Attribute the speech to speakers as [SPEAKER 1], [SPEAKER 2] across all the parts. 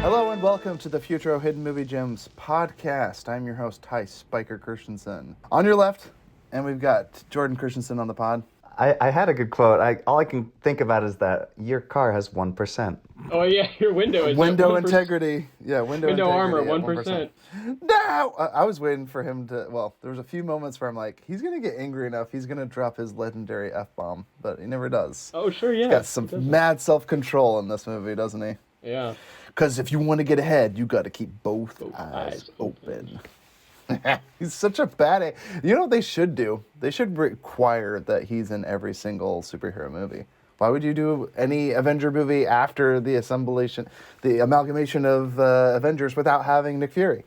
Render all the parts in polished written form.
[SPEAKER 1] Hello and welcome to the Futro Hidden Movie Gems podcast. I'm your host, Ty Spiker Christensen. On your left, and we've got Jordan Christensen on the pod.
[SPEAKER 2] I had a good quote. All I can think about is that your car has 1%.
[SPEAKER 3] Oh yeah, your window is
[SPEAKER 1] window integrity. Yeah, window
[SPEAKER 3] armor,
[SPEAKER 1] integrity
[SPEAKER 3] 1%.
[SPEAKER 1] No, I was waiting for him to. Well, there was a few moments where I'm like, he's gonna get angry enough. He's gonna drop his legendary F-bomb, but he never does.
[SPEAKER 3] Oh sure, yeah.
[SPEAKER 1] He's got some mad self-control in this movie, doesn't he?
[SPEAKER 3] Yeah.
[SPEAKER 1] Because if you want to get ahead, you got to keep both eyes open. He's such a badass. You know what they should do? They should require that he's in every single superhero movie. Why would you do any Avenger movie after the amalgamation of Avengers without having Nick Fury?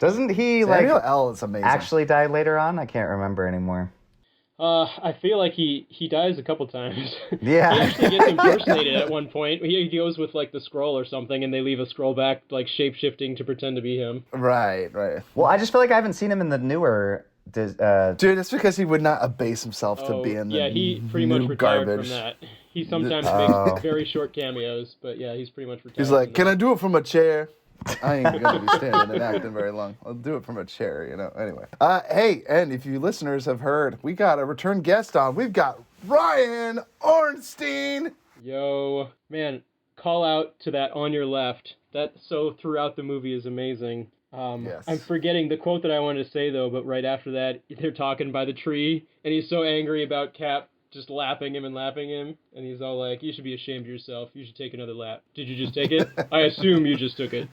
[SPEAKER 2] Doesn't he
[SPEAKER 1] Samuel L. is amazing.
[SPEAKER 2] actually die later on? I can't remember anymore.
[SPEAKER 3] I feel like he dies a couple times.
[SPEAKER 2] Yeah.
[SPEAKER 3] He actually gets impersonated at one point. He goes with like the Skrull or something, and they leave a Skrull back like shape-shifting to pretend to be him.
[SPEAKER 1] Right.
[SPEAKER 2] Well, I just feel like I haven't seen him in the newer...
[SPEAKER 1] Dude, that's because he would not abase himself to be in the
[SPEAKER 3] he pretty much retired
[SPEAKER 1] garbage.
[SPEAKER 3] from that. He sometimes makes very short cameos, but yeah, he's pretty much retired.
[SPEAKER 1] He's like, can I do it from a chair? I ain't gonna be standing and acting very long. I'll do it from a chair, Anyway. Hey, and if you listeners have heard, we got a return guest on. We've got Ryan Ornstein.
[SPEAKER 3] Yo, man, call out to that on your left. That so throughout the movie is amazing.
[SPEAKER 1] Yes.
[SPEAKER 3] I'm forgetting the quote that I wanted to say though, but right after that, they're talking by the tree, and he's so angry about Cap just lapping him, and he's all like, you should be ashamed of yourself. You should take another lap. Did you just take it? I assume you just took it.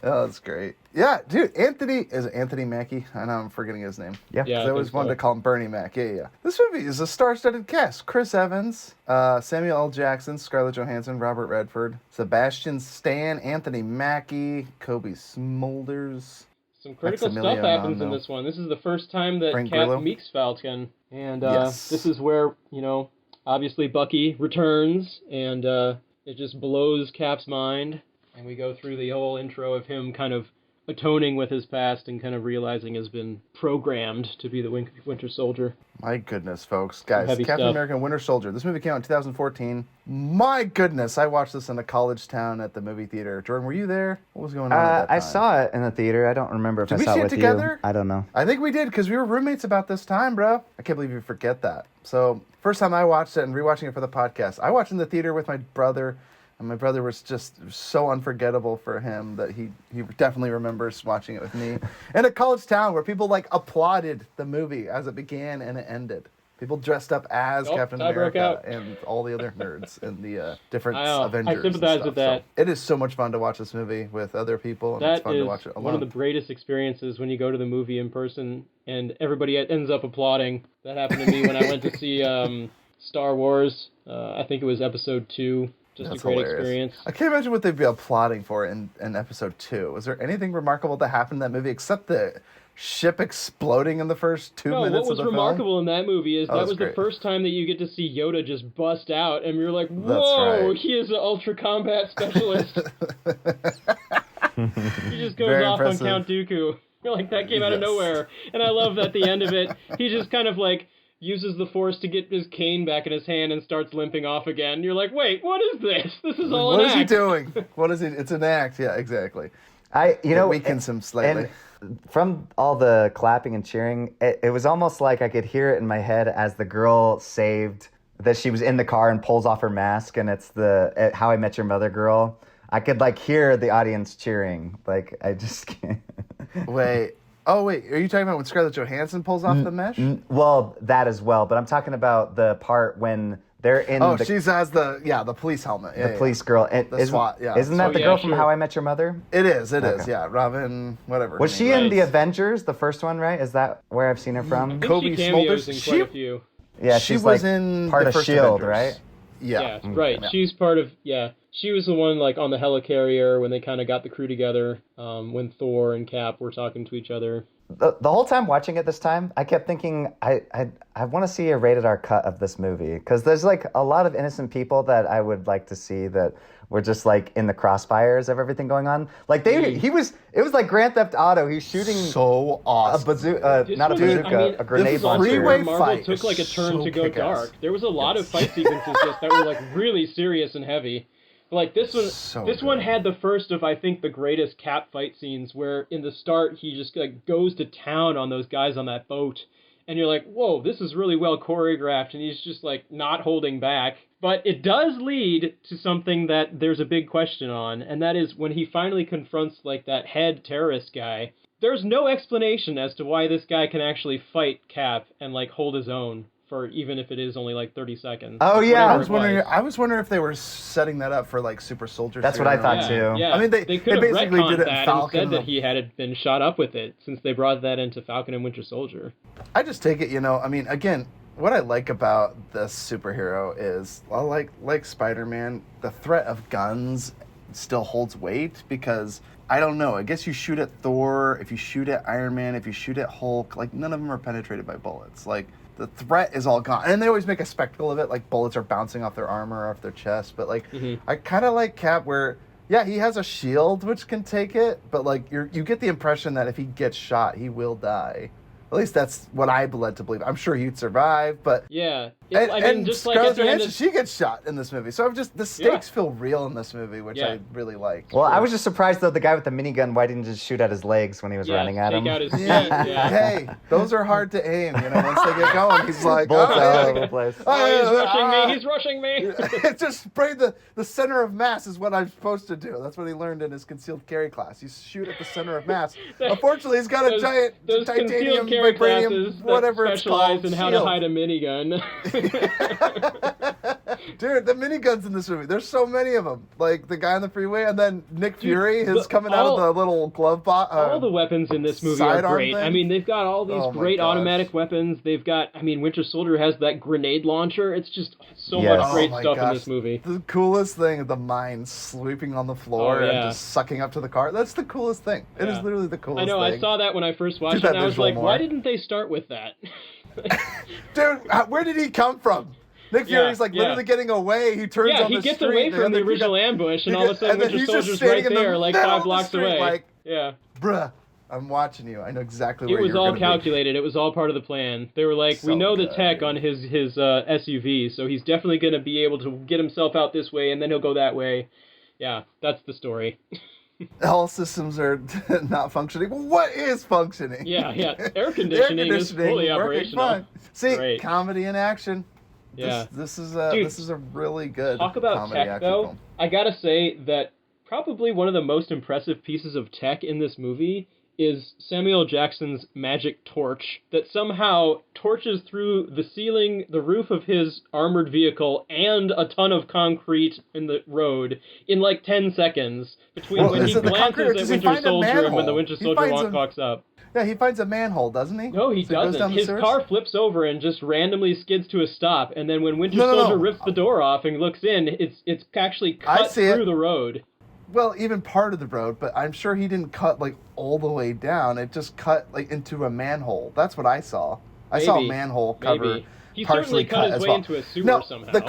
[SPEAKER 1] Oh, that's great. Yeah, dude, Anthony Mackie? I know I'm forgetting his name.
[SPEAKER 2] Yeah.
[SPEAKER 3] Yeah,
[SPEAKER 1] I always wanted to call him Bernie Mac. Yeah. This movie is a star-studded cast. Chris Evans, Samuel L. Jackson, Scarlett Johansson, Robert Redford, Sebastian Stan, Anthony Mackie, Kobe Smulders.
[SPEAKER 3] Some critical stuff happens in this one. This is the first time that Cap meets Falcon. And This is where, obviously Bucky returns, and it just blows Cap's mind. And we go through the whole intro of him kind of atoning with his past and kind of realizing has been programmed to be the Winter Soldier.
[SPEAKER 1] My goodness, folks. Guys,
[SPEAKER 3] Heavy
[SPEAKER 1] Captain
[SPEAKER 3] stuff.
[SPEAKER 1] America Winter Soldier. This movie came out in 2014. My goodness, I watched this in a college town at the movie theater. Jordan, were you there? What was going on at that time?
[SPEAKER 2] I saw it in the theater. I don't remember if
[SPEAKER 1] Did
[SPEAKER 2] I
[SPEAKER 1] we
[SPEAKER 2] saw
[SPEAKER 1] see
[SPEAKER 2] it
[SPEAKER 1] it
[SPEAKER 2] with
[SPEAKER 1] together?
[SPEAKER 2] you. I don't know.
[SPEAKER 1] I think we did, because we were roommates about this time, bro. I can't believe you forget that. So, first time I watched it and rewatching it for the podcast, I watched it in the theater with my brother. And my brother was just so unforgettable for him that he definitely remembers watching it with me. In a college town where people applauded the movie as it began and it ended. People dressed up as Captain America and all the other nerds in the different Avengers.
[SPEAKER 3] I sympathize with that.
[SPEAKER 1] So it is so much fun to watch this movie with other people, and it's fun to watch it alone.
[SPEAKER 3] One of the greatest experiences when you go to the movie in person and everybody ends up applauding. That happened to me when I went to see Star Wars. I think it was Episode 2. That's a great experience.
[SPEAKER 1] I can't imagine what they'd be applauding for in Episode 2. Was there anything remarkable that happened in that movie except the ship exploding in the first 2 minutes of the film?
[SPEAKER 3] What was remarkable in that movie is that was the first time that you get to see Yoda just bust out, and you're like, whoa, he is an ultra combat specialist. He just goes off impressive. On Count Dooku. You're like, that came out of nowhere. And I love that at the end of it, he just kind of uses the Force to get his cane back in his hand and starts limping off again. You're like, wait, what is this? This is all an act.
[SPEAKER 1] What is he doing? What is he? It's an act. Yeah, exactly.
[SPEAKER 2] It
[SPEAKER 1] weakens him slightly.
[SPEAKER 2] And from all the clapping and cheering, it was almost like I could hear it in my head as the girl saved, that she was in the car and pulls off her mask, and it's the How I Met Your Mother girl. I could hear the audience cheering. I just can't.
[SPEAKER 1] Wait. Oh, wait, are you talking about when Scarlett Johansson pulls off the mesh?
[SPEAKER 2] Well, that as well, but I'm talking about the part when they're in
[SPEAKER 1] she has the police helmet.
[SPEAKER 2] The police girl.
[SPEAKER 1] The SWAT, yeah.
[SPEAKER 2] Isn't that the girl from How I Met Your Mother?
[SPEAKER 1] It is, yeah. Robin, whatever.
[SPEAKER 2] Was she in the Avengers, the first one, right? Is that where I've seen her from?
[SPEAKER 3] I think Kobe Smulders in quite a few.
[SPEAKER 2] Yeah,
[SPEAKER 1] she was in
[SPEAKER 2] part
[SPEAKER 1] the
[SPEAKER 2] of
[SPEAKER 1] first
[SPEAKER 2] S.H.I.E.L.D.,
[SPEAKER 1] Avengers.
[SPEAKER 2] right?
[SPEAKER 3] Yeah, right. Yeah. She's part of, she was the one on the helicarrier when they kind of got the crew together, when Thor and Cap were talking to each other.
[SPEAKER 2] the whole time watching it this time, I kept thinking I want to see a rated R cut of this movie because there's like a lot of innocent people that I would like to see that were just like in the crossfires of everything going on. Like it was like Grand Theft Auto. He's shooting
[SPEAKER 1] so awesome.
[SPEAKER 2] A grenade launcher.
[SPEAKER 1] Freeway
[SPEAKER 3] Marvel
[SPEAKER 1] fight
[SPEAKER 3] took like a turn
[SPEAKER 1] so
[SPEAKER 3] to go dark. There was a lot of fight sequences just that were like really serious and heavy. Like this one had the first of I think the greatest Cap fight scenes where in the start he just like goes to town on those guys on that boat and you're like, whoa, this is really well choreographed and he's just like not holding back. But it does lead to something that there's a big question on, and that is when he finally confronts like that head terrorist guy. There's no explanation as to why this guy can actually fight Cap and like hold his own. For even if it is only like 30 seconds.
[SPEAKER 2] Oh yeah,
[SPEAKER 1] I was wondering if they were setting that up for like super soldier.
[SPEAKER 2] That's what I thought too.
[SPEAKER 3] Yeah.
[SPEAKER 1] I mean they
[SPEAKER 3] could have
[SPEAKER 1] basically did it
[SPEAKER 3] that
[SPEAKER 1] Falcon
[SPEAKER 3] and said that he had been shot up with it since they brought that into Falcon and Winter Soldier.
[SPEAKER 1] I just take it, I mean, again, what I like about this superhero is, well, like Spider-Man, the threat of guns still holds weight because I don't know. I guess you shoot at Thor, if you shoot at Iron Man, if you shoot at Hulk, like none of them are penetrated by bullets. Like the threat is all gone. And they always make a spectacle of it, like bullets are bouncing off their armor, off their chest. But like, I kind of like Cap where, yeah, he has a shield which can take it, but like you get the impression that if he gets shot, he will die. At least that's what I led to believe. I'm sure he'd survive, but
[SPEAKER 3] yeah.
[SPEAKER 1] And
[SPEAKER 3] just
[SPEAKER 1] Scarlett
[SPEAKER 3] like at the
[SPEAKER 1] Johansson,
[SPEAKER 3] end
[SPEAKER 1] she gets shot in this movie. So the stakes feel real in this movie, which I really like.
[SPEAKER 2] Well, I was just surprised though the guy with the minigun. Why didn't he just shoot at his legs when he was running at him?
[SPEAKER 1] Hey, those are hard to aim. Once they get going, he's like,
[SPEAKER 2] bullets all over the place.
[SPEAKER 3] He's rushing me.
[SPEAKER 1] Just spray the center of mass is what I'm supposed to do. That's what he learned in his concealed carry class. You shoot at the center of mass. Unfortunately, he's got a giant titanium, vibranium, whatever it's called.
[SPEAKER 3] Specialize in how to hide a minigun.
[SPEAKER 1] Dude, the miniguns in this movie, there's so many of them. Like the guy on the freeway, and then Nick Fury is coming out of the little glove box.
[SPEAKER 3] All the weapons in this movie are great.
[SPEAKER 1] Thing.
[SPEAKER 3] I mean, they've got all these great automatic weapons. They've got, Winter Soldier has that grenade launcher. It's just so much great stuff in this movie.
[SPEAKER 1] The coolest thing, the mine sweeping on the floor and just sucking up to the car. That's the coolest thing. It is literally the coolest thing.
[SPEAKER 3] I know, I saw that when I first watched it, and I was like, why didn't they start with that?
[SPEAKER 1] Dude, where did he come from? Nick Fury's literally getting away. He turns on the street.
[SPEAKER 3] Yeah, he gets away from the original ambush, and all of a sudden Winter Soldier's right there, like 5 blocks away.
[SPEAKER 1] Like, bruh, I'm watching you. I know exactly where
[SPEAKER 3] you're going. It was all calculated.
[SPEAKER 1] Be.
[SPEAKER 3] It was all part of the plan. They were like, we know the tech on his SUV, so he's definitely going to be able to get himself out this way, and then he'll go that way. Yeah, that's the story.
[SPEAKER 1] All systems are not functioning. What is functioning?
[SPEAKER 3] Yeah. Air conditioning is fully operational.
[SPEAKER 1] Fine. See, comedy in action.
[SPEAKER 3] Yeah.
[SPEAKER 1] This is a really good
[SPEAKER 3] talk about
[SPEAKER 1] comedy
[SPEAKER 3] tech, though.
[SPEAKER 1] film.
[SPEAKER 3] I gotta say that probably one of the most impressive pieces of tech in this movie is Samuel Jackson's magic torch that somehow torches through the ceiling, the roof of his armored vehicle, and a ton of concrete in the road in like 10 seconds between when he glances at Winter Soldier and when the Winter Soldier walks up.
[SPEAKER 1] Yeah, he finds a manhole, doesn't he?
[SPEAKER 3] No, he doesn't. His car flips over and just randomly skids to a stop, and then when Winter Soldier rips the door off and looks in, it's actually cut through the road.
[SPEAKER 1] Well, even part of the road, but I'm sure he didn't cut like all the way down. It just cut like into a manhole. That's what I saw. I saw a manhole cover.
[SPEAKER 3] He certainly cut his way into a sewer somehow.
[SPEAKER 1] But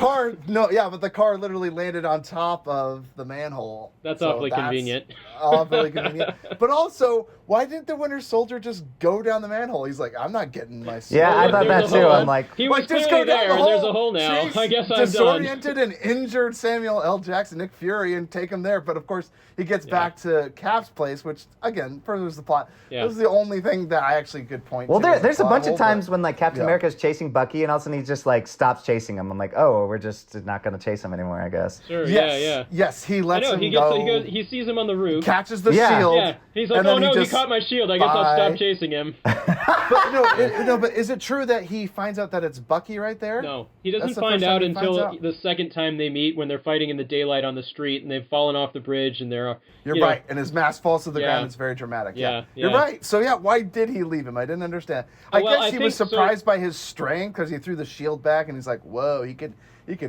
[SPEAKER 1] the car literally landed on top of the manhole.
[SPEAKER 3] That's awfully convenient.
[SPEAKER 1] Awfully convenient. But also, why didn't the Winter Soldier just go down the manhole? He's like, I'm not getting my suit.
[SPEAKER 2] Yeah, I thought that too. I'm like,
[SPEAKER 3] he was just go there, and there's a hole now. I guess I'm done.
[SPEAKER 1] Disoriented and injured Samuel L. Jackson, Nick Fury, and take him there. But of course, he gets back to Cap's place, which again furthers the plot. This is the only thing that I actually could point to.
[SPEAKER 2] Well, there's a bunch of times when like Captain America's chasing Bucky, and all of a sudden he just like stops chasing him. I'm like, oh, we're just not going to chase him anymore, I guess.
[SPEAKER 3] Sure.
[SPEAKER 1] Yes, he lets him go.
[SPEAKER 3] He sees him on the roof.
[SPEAKER 1] Catches the shield.
[SPEAKER 3] Yeah. He's like, oh no, he caught my shield. I guess I'll stop chasing him.
[SPEAKER 1] But is it true that he finds out that it's Bucky right there?
[SPEAKER 3] No, he doesn't doesn't find out until the second time they meet, when they're fighting in the daylight on the street and they've fallen off the bridge and they're...
[SPEAKER 1] You're right, and his mask falls to the ground. It's very dramatic. Yeah. You're right. So, why did he leave him? I didn't understand. I guess he was surprised by his strength because he threw the shield back and he's like, whoa, he could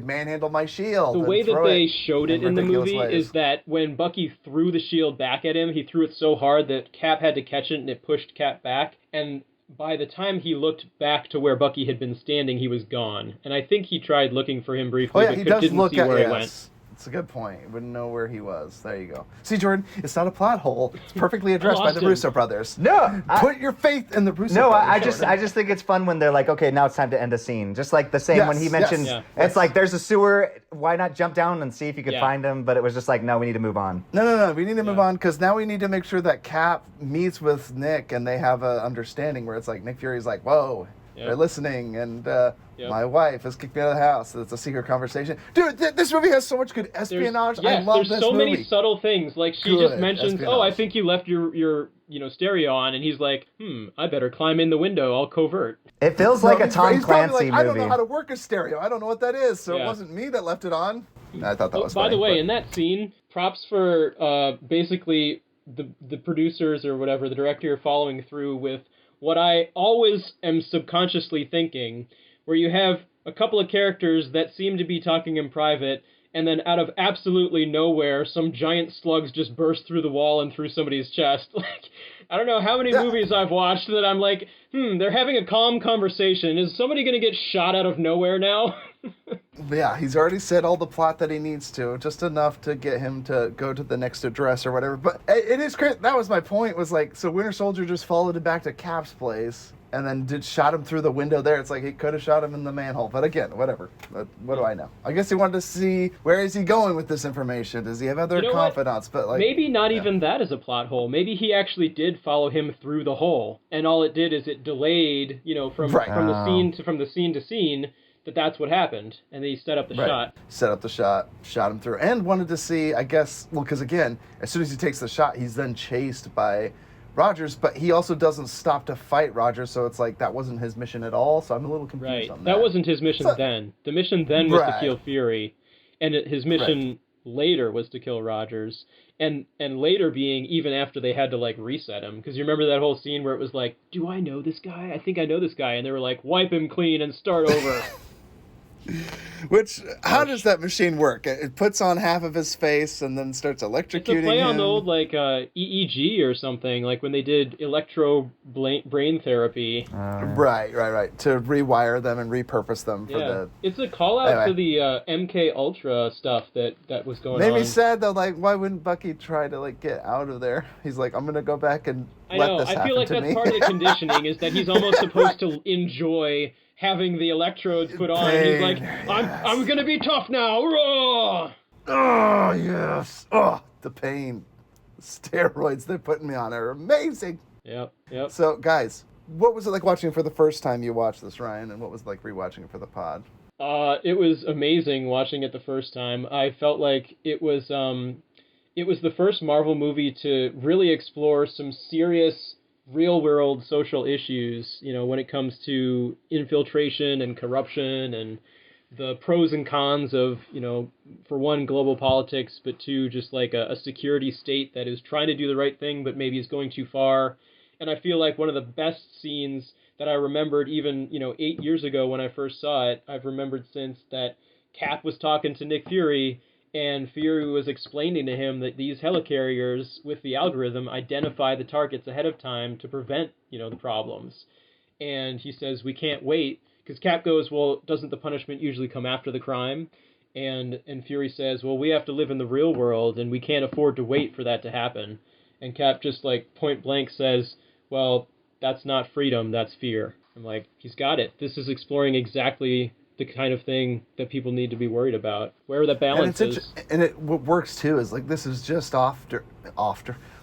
[SPEAKER 1] manhandle my shield.
[SPEAKER 3] The way that they showed it in the movie is that when Bucky threw the shield back at him, he threw it so hard that Cap had to catch it and it pushed Cap back. And by the time he looked back to where Bucky had been standing, he was gone. And I think he tried looking for him briefly, but didn't see where he went.
[SPEAKER 1] It's a good point. Wouldn't know where he was. There you go. See, Jordan, it's not a plot hole. It's perfectly addressed by the Russo brothers.
[SPEAKER 2] No,
[SPEAKER 1] put your faith in the Russo brothers.
[SPEAKER 2] I just think it's fun when they're like, okay, now it's time to end a scene. Just like the same when he mentioned, it's like there's a sewer. Why not jump down and see if you could find him? But it was just like, no, we need to move on.
[SPEAKER 1] No. We need to move on because now we need to make sure that Cap meets with Nick and they have an understanding where it's like Nick Fury's like, whoa. Yep. They're listening, and my wife has kicked me out of the house. It's a secret conversation. Dude, this movie has so much good espionage. I love this movie.
[SPEAKER 3] There's so many subtle things. Like, she just mentions, I think you left your stereo on, and he's like, I better climb in the window. I'll covert.
[SPEAKER 2] It feels like a Tom Clancy movie.
[SPEAKER 1] I don't know how to work a stereo. I don't know what that is, so it wasn't me that left it on. I thought that was funny.
[SPEAKER 3] By the way, in that scene, props for basically the producers or whatever, the director following through with what I always am subconsciously thinking, where you have a couple of characters that seem to be talking in private, and then out of absolutely nowhere, some giant slugs just burst through the wall and through somebody's chest. Like, I don't know how many movies I've watched that I'm like, they're having a calm conversation. Is somebody going to get shot out of nowhere now?
[SPEAKER 1] Yeah, he's already said all the plot that he needs to, just enough to get him to go to the next address or whatever. But it is crazy. That was my point, was like, so Winter Soldier just followed him back to Cap's place and then shot him through the window there. It's like he could have shot him in the manhole. But again, whatever. What do I know? I guess he wanted to see, where is he going with this information? Does he have other confidants? But like,
[SPEAKER 3] maybe not even that is a plot hole. Maybe he actually did follow him through the hole, and all it did is it delayed, from the scene to scene. That's what happened, and he set up the shot.
[SPEAKER 1] Set up the shot, shot him through, and wanted to see, I guess, because again, as soon as he takes the shot, he's then chased by Rogers, but he also doesn't stop to fight Rogers, so it's like that wasn't his mission at all, so I'm a little confused on that.
[SPEAKER 3] That wasn't his mission then. The mission then was to kill Fury, and his mission later was to kill Rogers, and later being even after they had to, like, reset him, because you remember that whole scene where it was like, do I know this guy? I think I know this guy, and they were like, wipe him clean and start over.
[SPEAKER 1] Which, how does that machine work? It puts on half of his face and then starts electrocuting him.
[SPEAKER 3] It's a play on the old, like, EEG or something, like when they did brain therapy.
[SPEAKER 1] Right. To rewire them and repurpose them for the...
[SPEAKER 3] It's a call-out to the MK Ultra stuff that was going on.
[SPEAKER 1] Made me sad, though. Like, why wouldn't Bucky try to, like, get out of there? He's like, I'm going to go back and let this happen to me.
[SPEAKER 3] I feel like that's part of the conditioning, is that he's almost supposed to enjoy having the electrodes put on. And he's like, I'm gonna be tough now. Oh
[SPEAKER 1] yes. Oh, the pain. The steroids they're putting me on are amazing.
[SPEAKER 3] Yep.
[SPEAKER 1] So guys, what was it like watching it for the first time you watched this, Ryan, and what was it like rewatching it for the pod?
[SPEAKER 3] It was amazing watching it the first time. I felt like it was the first Marvel movie to really explore some serious real-world social issues, when it comes to infiltration and corruption and the pros and cons of, for one, global politics, but two, just like a security state that is trying to do the right thing, but maybe is going too far. And I feel like one of the best scenes that I remembered even, 8 years ago when I first saw it, I've remembered since, that Cap was talking to Nick Fury, and Fury was explaining to him that these helicarriers, with the algorithm, identify the targets ahead of time to prevent, the problems. And he says, we can't wait, because Cap goes, well, doesn't the punishment usually come after the crime? And Fury says, well, we have to live in the real world, and we can't afford to wait for that to happen. And Cap just, like, point blank says, well, that's not freedom, that's fear. I'm like, he's got it. This is exploring exactly the kind of thing that people need to be worried about, where the balance is.
[SPEAKER 1] And what works too is, like, this is just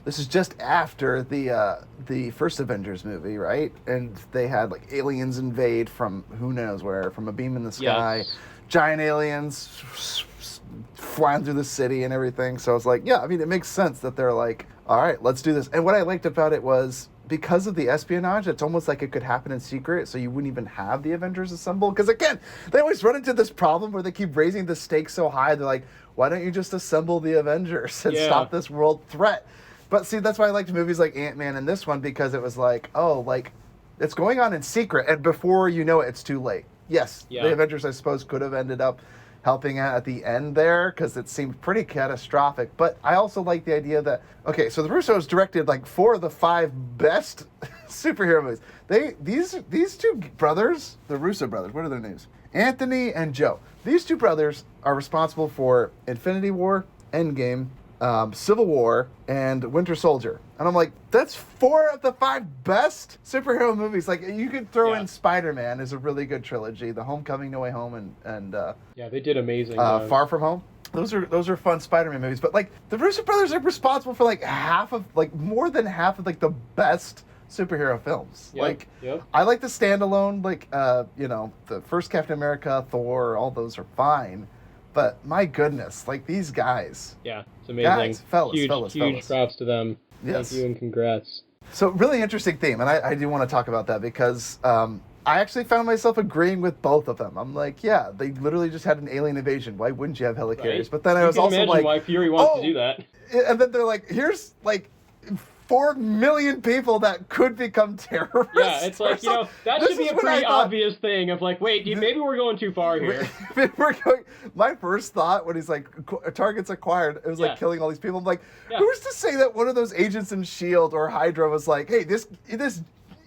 [SPEAKER 1] this is just after the first Avengers movie, right? And they had, like, aliens invade from who knows where, from a beam in the sky, giant aliens flying through the city and everything. So it's like, it makes sense that they're like, all right, let's do this. And what I liked about it was, because of the espionage, it's almost like it could happen in secret, so you wouldn't even have the Avengers assemble. Because again, they always run into this problem where they keep raising the stakes so high. They're like, why don't you just assemble the Avengers and stop this world threat? But see, that's why I liked movies like Ant-Man and this one, because it was like, oh, like, it's going on in secret, and before you know it, it's too late. Yes, the Avengers, I suppose, could have ended up helping out at the end there, because it seemed pretty catastrophic. But I also like the idea that, okay, so the Russos directed like 4 of the 5 best superhero movies. These two brothers, the Russo brothers, what are their names? Anthony and Joe. These two brothers are responsible for Infinity War, Endgame, Civil War, and Winter Soldier. And I'm like, that's 4 of the 5 best superhero movies. Like, you could throw in Spider-Man is a really good trilogy. The Homecoming, No Way Home, and
[SPEAKER 3] they did amazing.
[SPEAKER 1] Far From Home. Those are fun Spider-Man movies. But like, the Russo brothers are responsible for like more than half of like the best superhero films. I like the standalone, like the first Captain America, Thor, all those are fine. But my goodness, like these guys.
[SPEAKER 3] Yeah, it's amazing. Guys,
[SPEAKER 1] fellas.
[SPEAKER 3] Huge props to them.
[SPEAKER 1] Yes.
[SPEAKER 3] Thank you and congrats.
[SPEAKER 1] So really interesting theme, and I do want to talk about that because I actually found myself agreeing with both of them. I'm like, yeah, they literally just had an alien invasion. Why wouldn't you have helicarriers? Right. But then I was also like,
[SPEAKER 3] why Fury wants to do that.
[SPEAKER 1] And then they're like, here's like 4 million people that could become terrorists.
[SPEAKER 3] Yeah, it's like, that should be a pretty obvious thing of like, wait, maybe we're going too far here.
[SPEAKER 1] My first thought when he's like, targets acquired, it was like killing all these people. I'm like, who's to say that one of those agents in S.H.I.E.L.D. or Hydra was like, hey, this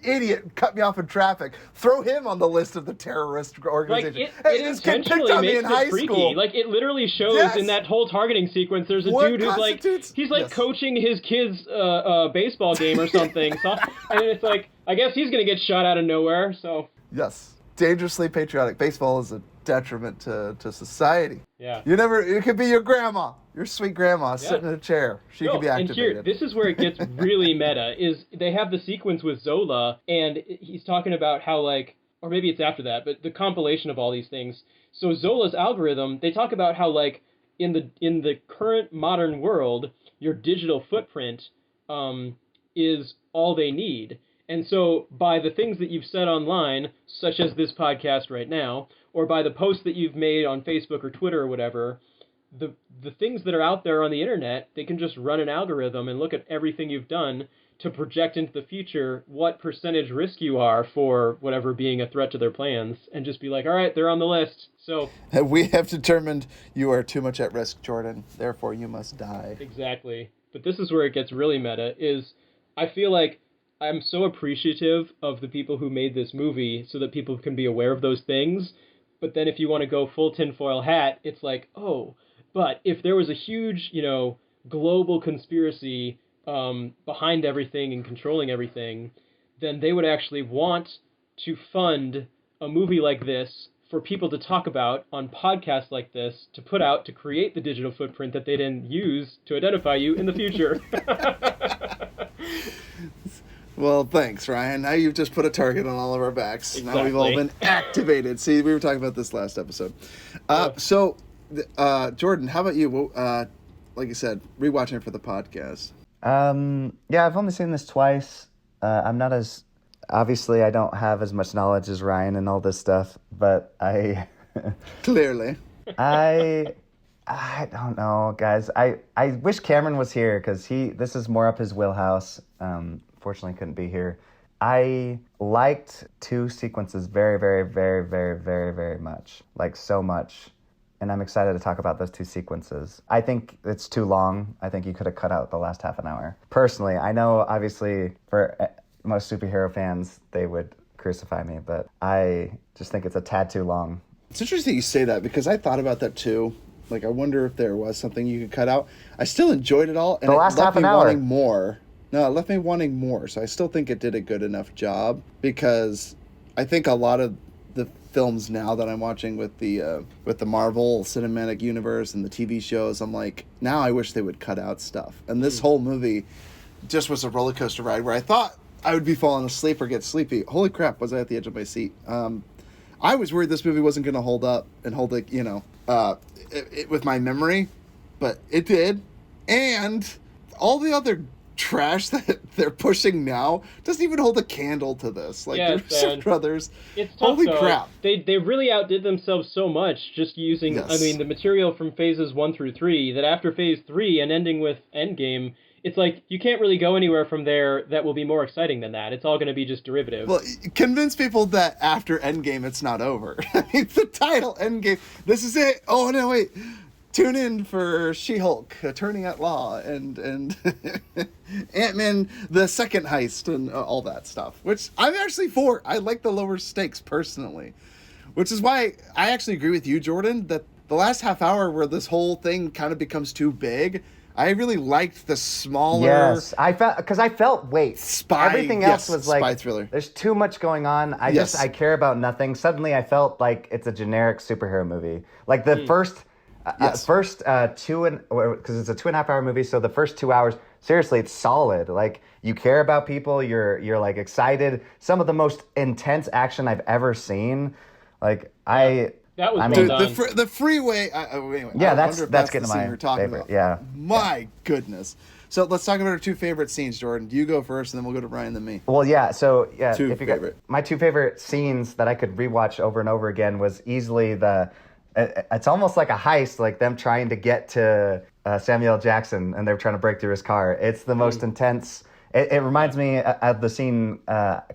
[SPEAKER 1] idiot cut me off in traffic. Throw him on the list of the terrorist organization.
[SPEAKER 3] Like it intentionally makes it freaky. School. Like it literally shows in that whole targeting sequence. There's a dude who's like he's like coaching his kid's baseball game or something. So, and it's like I guess he's gonna get shot out of nowhere. So
[SPEAKER 1] dangerously patriotic. Baseball is a detriment to society.
[SPEAKER 3] Yeah,
[SPEAKER 1] it could be your grandma. Your sweet grandma sitting in a chair. She can be activated.
[SPEAKER 3] And here, this is where it gets really meta, is they have the sequence with Zola, and he's talking about how, like, or maybe it's after that, but the compilation of all these things. So Zola's algorithm, they talk about how, like, in the current modern world, your digital footprint is all they need. And so by the things that you've said online, such as this podcast right now, or by the posts that you've made on Facebook or Twitter or whatever, the things that are out there on the internet, they can just run an algorithm and look at everything you've done to project into the future what percentage risk you are for whatever being a threat to their plans, and just be like, all right, they're on the list. So
[SPEAKER 1] we have determined you are too much at risk, Jordan. Therefore, you must die.
[SPEAKER 3] Exactly. But this is where it gets really meta, is I feel like I'm so appreciative of the people who made this movie so that people can be aware of those things. But then if you want to go full tinfoil hat, it's like, oh, but if there was a huge, global conspiracy behind everything and controlling everything, then they would actually want to fund a movie like this for people to talk about on podcasts like this, to put out, to create the digital footprint that they then use to identify you in the future.
[SPEAKER 1] Well, thanks, Ryan. Now you've just put a target on all of our backs.
[SPEAKER 3] Exactly.
[SPEAKER 1] Now we've all been activated. See, we were talking about this last episode. So, Jordan, how about you? Like you said, rewatching it for the podcast.
[SPEAKER 2] Yeah, I've only seen this twice. I'm not as... Obviously, I don't have as much knowledge as Ryan and all this stuff, but I...
[SPEAKER 1] Clearly.
[SPEAKER 2] I don't know, guys. I wish Cameron was here, because this is more up his wheelhouse. Fortunately, couldn't be here. I liked 2 sequences very, very, very, very, very, very much. Like, so much. And I'm excited to talk about those 2 sequences. I think it's too long. I think you could have cut out the last half an hour. Personally, I know, obviously, for most superhero fans, they would crucify me, but I just think it's a tad too long.
[SPEAKER 1] It's interesting you say that, because I thought about that too. Like, I wonder if there was something you could cut out. I still enjoyed it all, and
[SPEAKER 2] the last half an hour.
[SPEAKER 1] Wanting more. No, it left me wanting more, so I still think it did a good enough job, because I think a lot of the films now that I'm watching with the Marvel Cinematic Universe and the TV shows, I'm like, now I wish they would cut out stuff. And this whole movie just was a roller coaster ride where I thought I would be falling asleep or get sleepy. Holy crap, was I at the edge of my seat. I was worried this movie wasn't going to hold up and hold it, with my memory, but it did. And all the other trash that they're pushing now doesn't even hold a candle to this. Like, the Russo brothers,
[SPEAKER 3] it's tough,
[SPEAKER 1] holy
[SPEAKER 3] though.
[SPEAKER 1] crap.
[SPEAKER 3] They really outdid themselves so much just using, the material from phases 1 through 3, that after phase 3 and ending with Endgame, it's like, you can't really go anywhere from there that will be more exciting than that. It's all going to be just derivative.
[SPEAKER 1] Well, convince people that after Endgame, it's not over. I mean, the title, Endgame, this is it. Oh, no, wait. Tune in for She-Hulk, Attorney at Law, and Ant-Man, the second heist, and all that stuff, which I'm actually for. I like the lower stakes, personally, which is why I actually agree with you, Jordan, that the last half hour where this whole thing kind of becomes too big, I really liked the smaller...
[SPEAKER 2] Yes, I felt, wait,
[SPEAKER 1] spy,
[SPEAKER 2] everything else was like,
[SPEAKER 1] spy thriller.
[SPEAKER 2] There's too much going on. I care about nothing. Suddenly I felt like it's a generic superhero movie. Like the first 2 and, because it's a 2.5 hour movie, so the first 2 hours, seriously, it's solid. Like, you care about people, you're like excited. Some of the most intense action I've ever seen. Like,
[SPEAKER 3] that was well done.
[SPEAKER 1] The freeway. Anyway,
[SPEAKER 2] yeah, that's getting to my favorite.
[SPEAKER 1] About.
[SPEAKER 2] Yeah,
[SPEAKER 1] my goodness. So let's talk about our 2 favorite scenes, Jordan. You go first, and then we'll go to Ryan, then me.
[SPEAKER 2] Well, yeah. So yeah, my 2 favorite scenes that I could rewatch over and over again was easily it's almost like a heist, like them trying to get to Samuel L. Jackson, and they're trying to break through his car. It's the most intense. It reminds me of the scene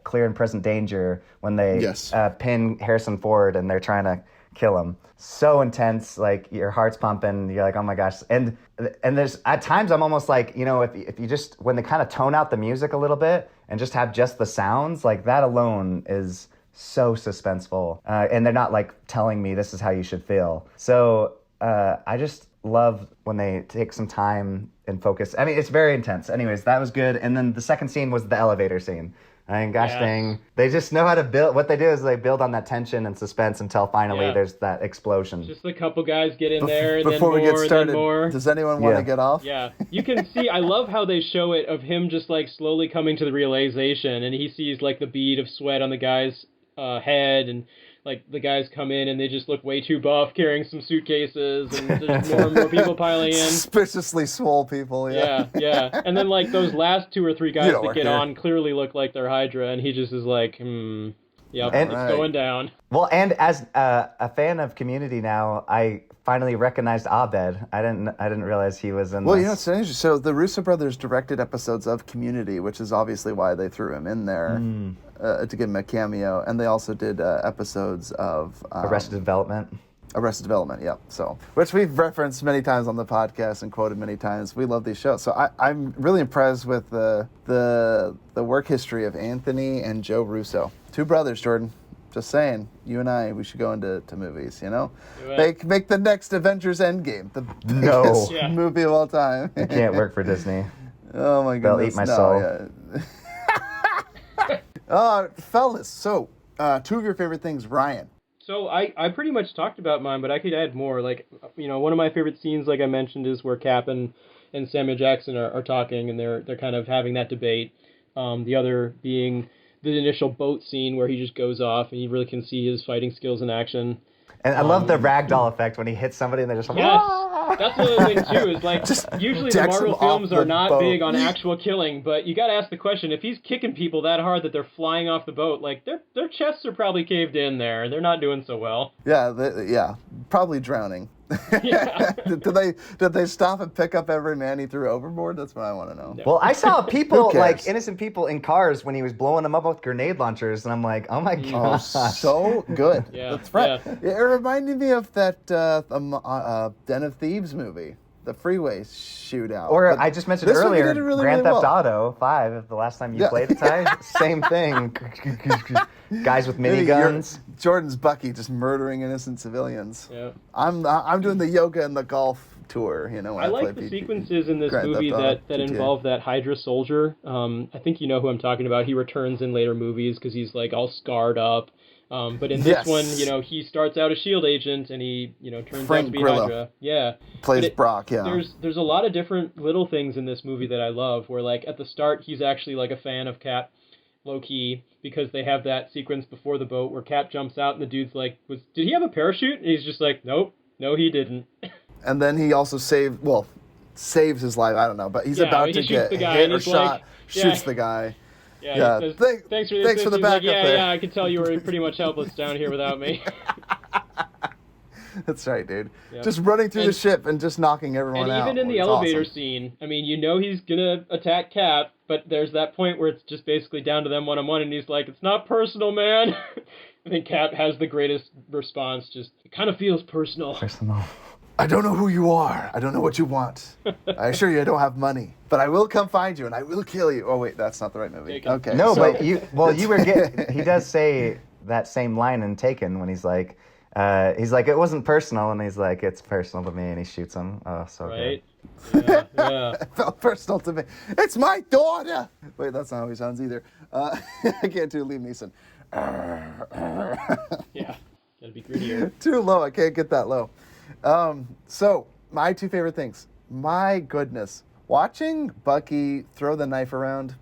[SPEAKER 2] Clear and Present Danger, when they pin Harrison Ford and they're trying to kill him. So intense, like your heart's pumping. You're like, oh my gosh. And there's at times I'm almost like, if you just, when they kind of tone out the music a little bit and just have just the sounds, like that alone is so suspenseful, and they're not like telling me this is how you should feel. So I just love when they take some time and focus. I mean, it's very intense. Anyways, that was good. And then the second scene was the elevator scene. I mean, gosh dang, they just know how to build. What they do is they build on that tension and suspense until finally there's that explosion.
[SPEAKER 3] Just a couple guys get in there, and
[SPEAKER 1] before
[SPEAKER 3] then
[SPEAKER 1] we get started,
[SPEAKER 3] then more.
[SPEAKER 1] Does anyone want to get off?
[SPEAKER 3] Yeah, you can see. I love how they show it of him just like slowly coming to the realization, and he sees like the bead of sweat on the guy's head, and like the guys come in and they just look way too buff carrying some suitcases, and there's more and more people piling in.
[SPEAKER 1] Suspiciously swole people,
[SPEAKER 3] yeah. And then like those last 2 or 3 guys that get on clearly look like they're Hydra, and he just is like, yep, it's going down.
[SPEAKER 2] Well, and as a fan of Community now, I finally recognized Abed. I didn't realize he was in this.
[SPEAKER 1] It's strange. So the Russo brothers directed episodes of Community, which is obviously why they threw him in there. To give him a cameo, and they also did episodes of
[SPEAKER 2] Arrested Development.
[SPEAKER 1] Arrested Development, yeah. So, which we've referenced many times on the podcast and quoted many times. We love these shows. So I'm really impressed with the work history of Anthony and Joe Russo, 2 brothers. Jordan, just saying, you and I, we should go into movies. Make the next Avengers Endgame the biggest movie of all time.
[SPEAKER 2] It can't work for Disney.
[SPEAKER 1] Oh my goodness,
[SPEAKER 2] they'll eat my soul.
[SPEAKER 1] Yeah. Fellas, so 2 of your favorite things, Ryan.
[SPEAKER 3] So I pretty much talked about mine, but I could add more. Like, one of my favorite scenes, like I mentioned, is where Cap and Samuel Jackson are talking, and they're kind of having that debate. The other being the initial boat scene where he just goes off, and you really can see his fighting skills in action.
[SPEAKER 2] And I love the ragdoll effect when he hits somebody and they're just like,
[SPEAKER 3] that's another thing too, is like, usually the Marvel films are not big on actual killing, but you gotta ask the question, if he's kicking people that hard that they're flying off the boat, like, their chests are probably caved in there. They're not doing so well.
[SPEAKER 1] Yeah, probably drowning. Did they stop and pick up every man he threw overboard? That's what I want to know.
[SPEAKER 2] Well, I saw people, like innocent people in cars when he was blowing them up with grenade launchers, and I'm like, oh my gosh.
[SPEAKER 1] So good. That's right. Yeah. It reminded me of that Den of Thieves movie, the freeway shootout.
[SPEAKER 2] Or I just mentioned earlier, Grand Theft Auto 5, the last time you played it, Ty, same thing. Guys with miniguns.
[SPEAKER 1] Jordan's Bucky just murdering innocent civilians.
[SPEAKER 3] Yeah.
[SPEAKER 1] I'm doing the yoga and the golf tour,
[SPEAKER 3] I like the sequences in this movie that involve that Hydra soldier. I think you know who I'm talking about. He returns in later movies because he's like all scarred up. But in this one, he starts out a SHIELD agent and he, turns out to be Hydra. Yeah.
[SPEAKER 1] Plays Brock, yeah.
[SPEAKER 3] There's a lot of different little things in this movie that I love, where like at the start he's actually like a fan of Cap, low-key, because they have that sequence before the boat where Cap jumps out and the dude's like, did he have a parachute? And he's just like, nope, no he didn't.
[SPEAKER 1] And then he also saved saves his life. I don't know, but he's about to get hit or shot. Shoots the guy.
[SPEAKER 3] Yeah. Thanks for the backup there. Yeah, I could tell you were pretty much helpless down here without me.
[SPEAKER 1] That's right, dude. Yep. Just running through the ship and just knocking everyone out.
[SPEAKER 3] And even in the elevator scene, I mean, you know he's gonna attack Cap, but there's that point where it's just basically down to them one-on-one, and he's like, "It's not personal, man." I think Cap has the greatest response. Just, it kind of feels personal.
[SPEAKER 1] I don't know who you are. I don't know what you want. I assure you I don't have money. But I will come find you and I will kill you. Oh, wait, that's not the right movie.
[SPEAKER 3] Taken.
[SPEAKER 1] Okay.
[SPEAKER 2] No, but you were getting... He does say that same line in Taken when he's like, it wasn't personal. And he's like, it's personal to me. And he shoots him. Oh, so
[SPEAKER 3] right?
[SPEAKER 2] good.
[SPEAKER 3] Yeah.
[SPEAKER 1] It felt personal to me. It's my daughter. Wait, that's not how he sounds either. I can't do Liam Neeson.
[SPEAKER 3] Yeah. Gotta be grittier.
[SPEAKER 1] Too low. I can't get that low. So my two favorite things. My goodness, watching Bucky throw the knife around.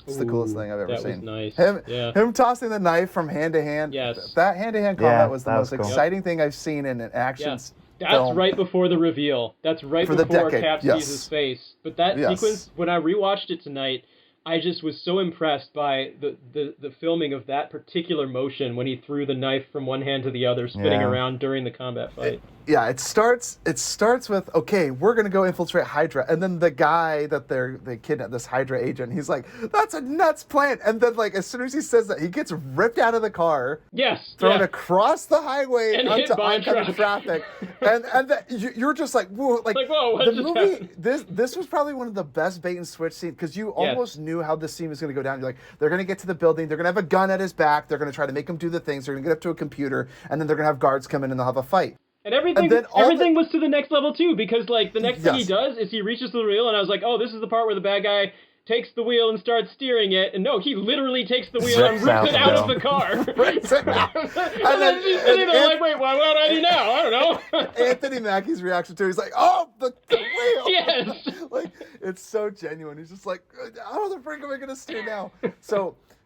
[SPEAKER 1] It's the coolest thing I've ever seen.
[SPEAKER 3] That was nice.
[SPEAKER 1] Him tossing the knife from hand to hand.
[SPEAKER 3] Yes.
[SPEAKER 1] That hand-to-hand combat was the most
[SPEAKER 2] cool.
[SPEAKER 1] exciting thing I've seen in an action
[SPEAKER 3] That's
[SPEAKER 1] film.
[SPEAKER 3] right before the reveal. That's right before Cap sees his face. But that sequence, when I rewatched it tonight, I just was so impressed by the filming of that particular motion when he threw the knife from one hand to the other, spinning around during the combat fight.
[SPEAKER 1] It starts with, okay, we're gonna go infiltrate Hydra, and then the guy that they kidnapped, this Hydra agent, he's like, that's a nuts plan, and then like as soon as he says that, he gets ripped out of the car, thrown across the highway
[SPEAKER 3] and
[SPEAKER 1] onto oncoming traffic, and you're just like, whoa, like
[SPEAKER 3] whoa,
[SPEAKER 1] the movie. This was probably one of the best bait and switch scenes because you almost knew how this scene was gonna go down. You're like, they're gonna get to the building, they're gonna have a gun at his back, they're gonna try to make him do the things, they're gonna get up to a computer, and then they're gonna have guards come in and they'll have a fight.
[SPEAKER 3] And everything was to the next level too, because like the next thing he does is he reaches the wheel, and I was like, oh, this is the part where the bad guy takes the wheel and starts steering it, and no, he literally takes the wheel and rips it out of the car. and then she's sitting there like, wait, what do I do now? I don't know. Anthony
[SPEAKER 1] Mackie's reaction to it, he's like, oh, the wheel.
[SPEAKER 3] Yes.
[SPEAKER 1] Like, it's so genuine. He's just like, how the freak am I going to steer now?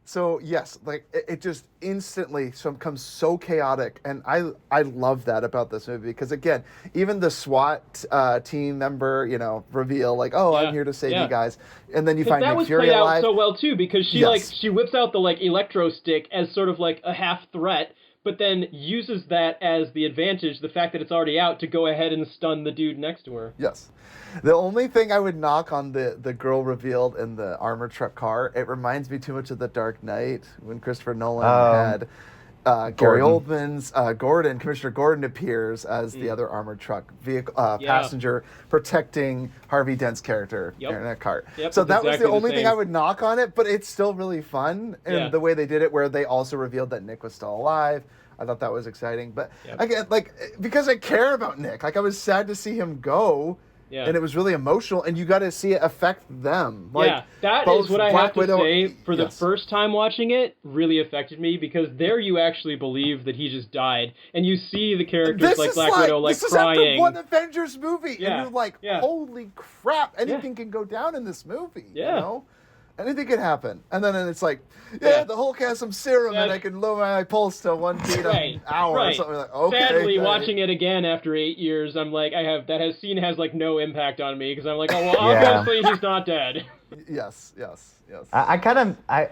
[SPEAKER 1] So yes, like it just instantly becomes so chaotic, and I love that about this movie because again, even the SWAT team member, reveal like, oh, I'm here to save you guys, and then you find Nick Fury alive. That was played out
[SPEAKER 3] so well too because she whips out the like electro stick as sort of like a half threat, but then uses that as the advantage, the fact that it's already out, to go ahead and stun the dude next to her.
[SPEAKER 1] Yes. The only thing I would knock on the girl revealed in the armored truck car, it reminds me too much of The Dark Knight when Christopher Nolan had Gary Oldman's Gordon. Commissioner Gordon appears as the other armored truck vehicle passenger protecting Harvey Dent's character in that car. So that was the only thing I would knock on it, but it's still really fun. And the way they did it, where they also revealed that Nick was still alive. I thought that was exciting. But again, like, because I care about Nick, like I was sad to see him go. Yeah. And it was really emotional, and you got to see it affect them. Like,
[SPEAKER 3] that is what I have to say. For the first time watching it, really affected me because there you actually believe that he just died, and you see the characters like Black Widow like crying.
[SPEAKER 1] This is after one Avengers movie, and you're like, holy crap! Anything can go down in this movie. You know? Anything can happen. And then it's like, the Hulk has some serum and I can lower my pulse to 1 beat an hour or something like that. Okay.
[SPEAKER 3] Sadly, watching it again after 8 years, I'm like, that scene has like no impact on me because I'm like, oh, well, obviously he's not dead.
[SPEAKER 1] Yes.
[SPEAKER 2] I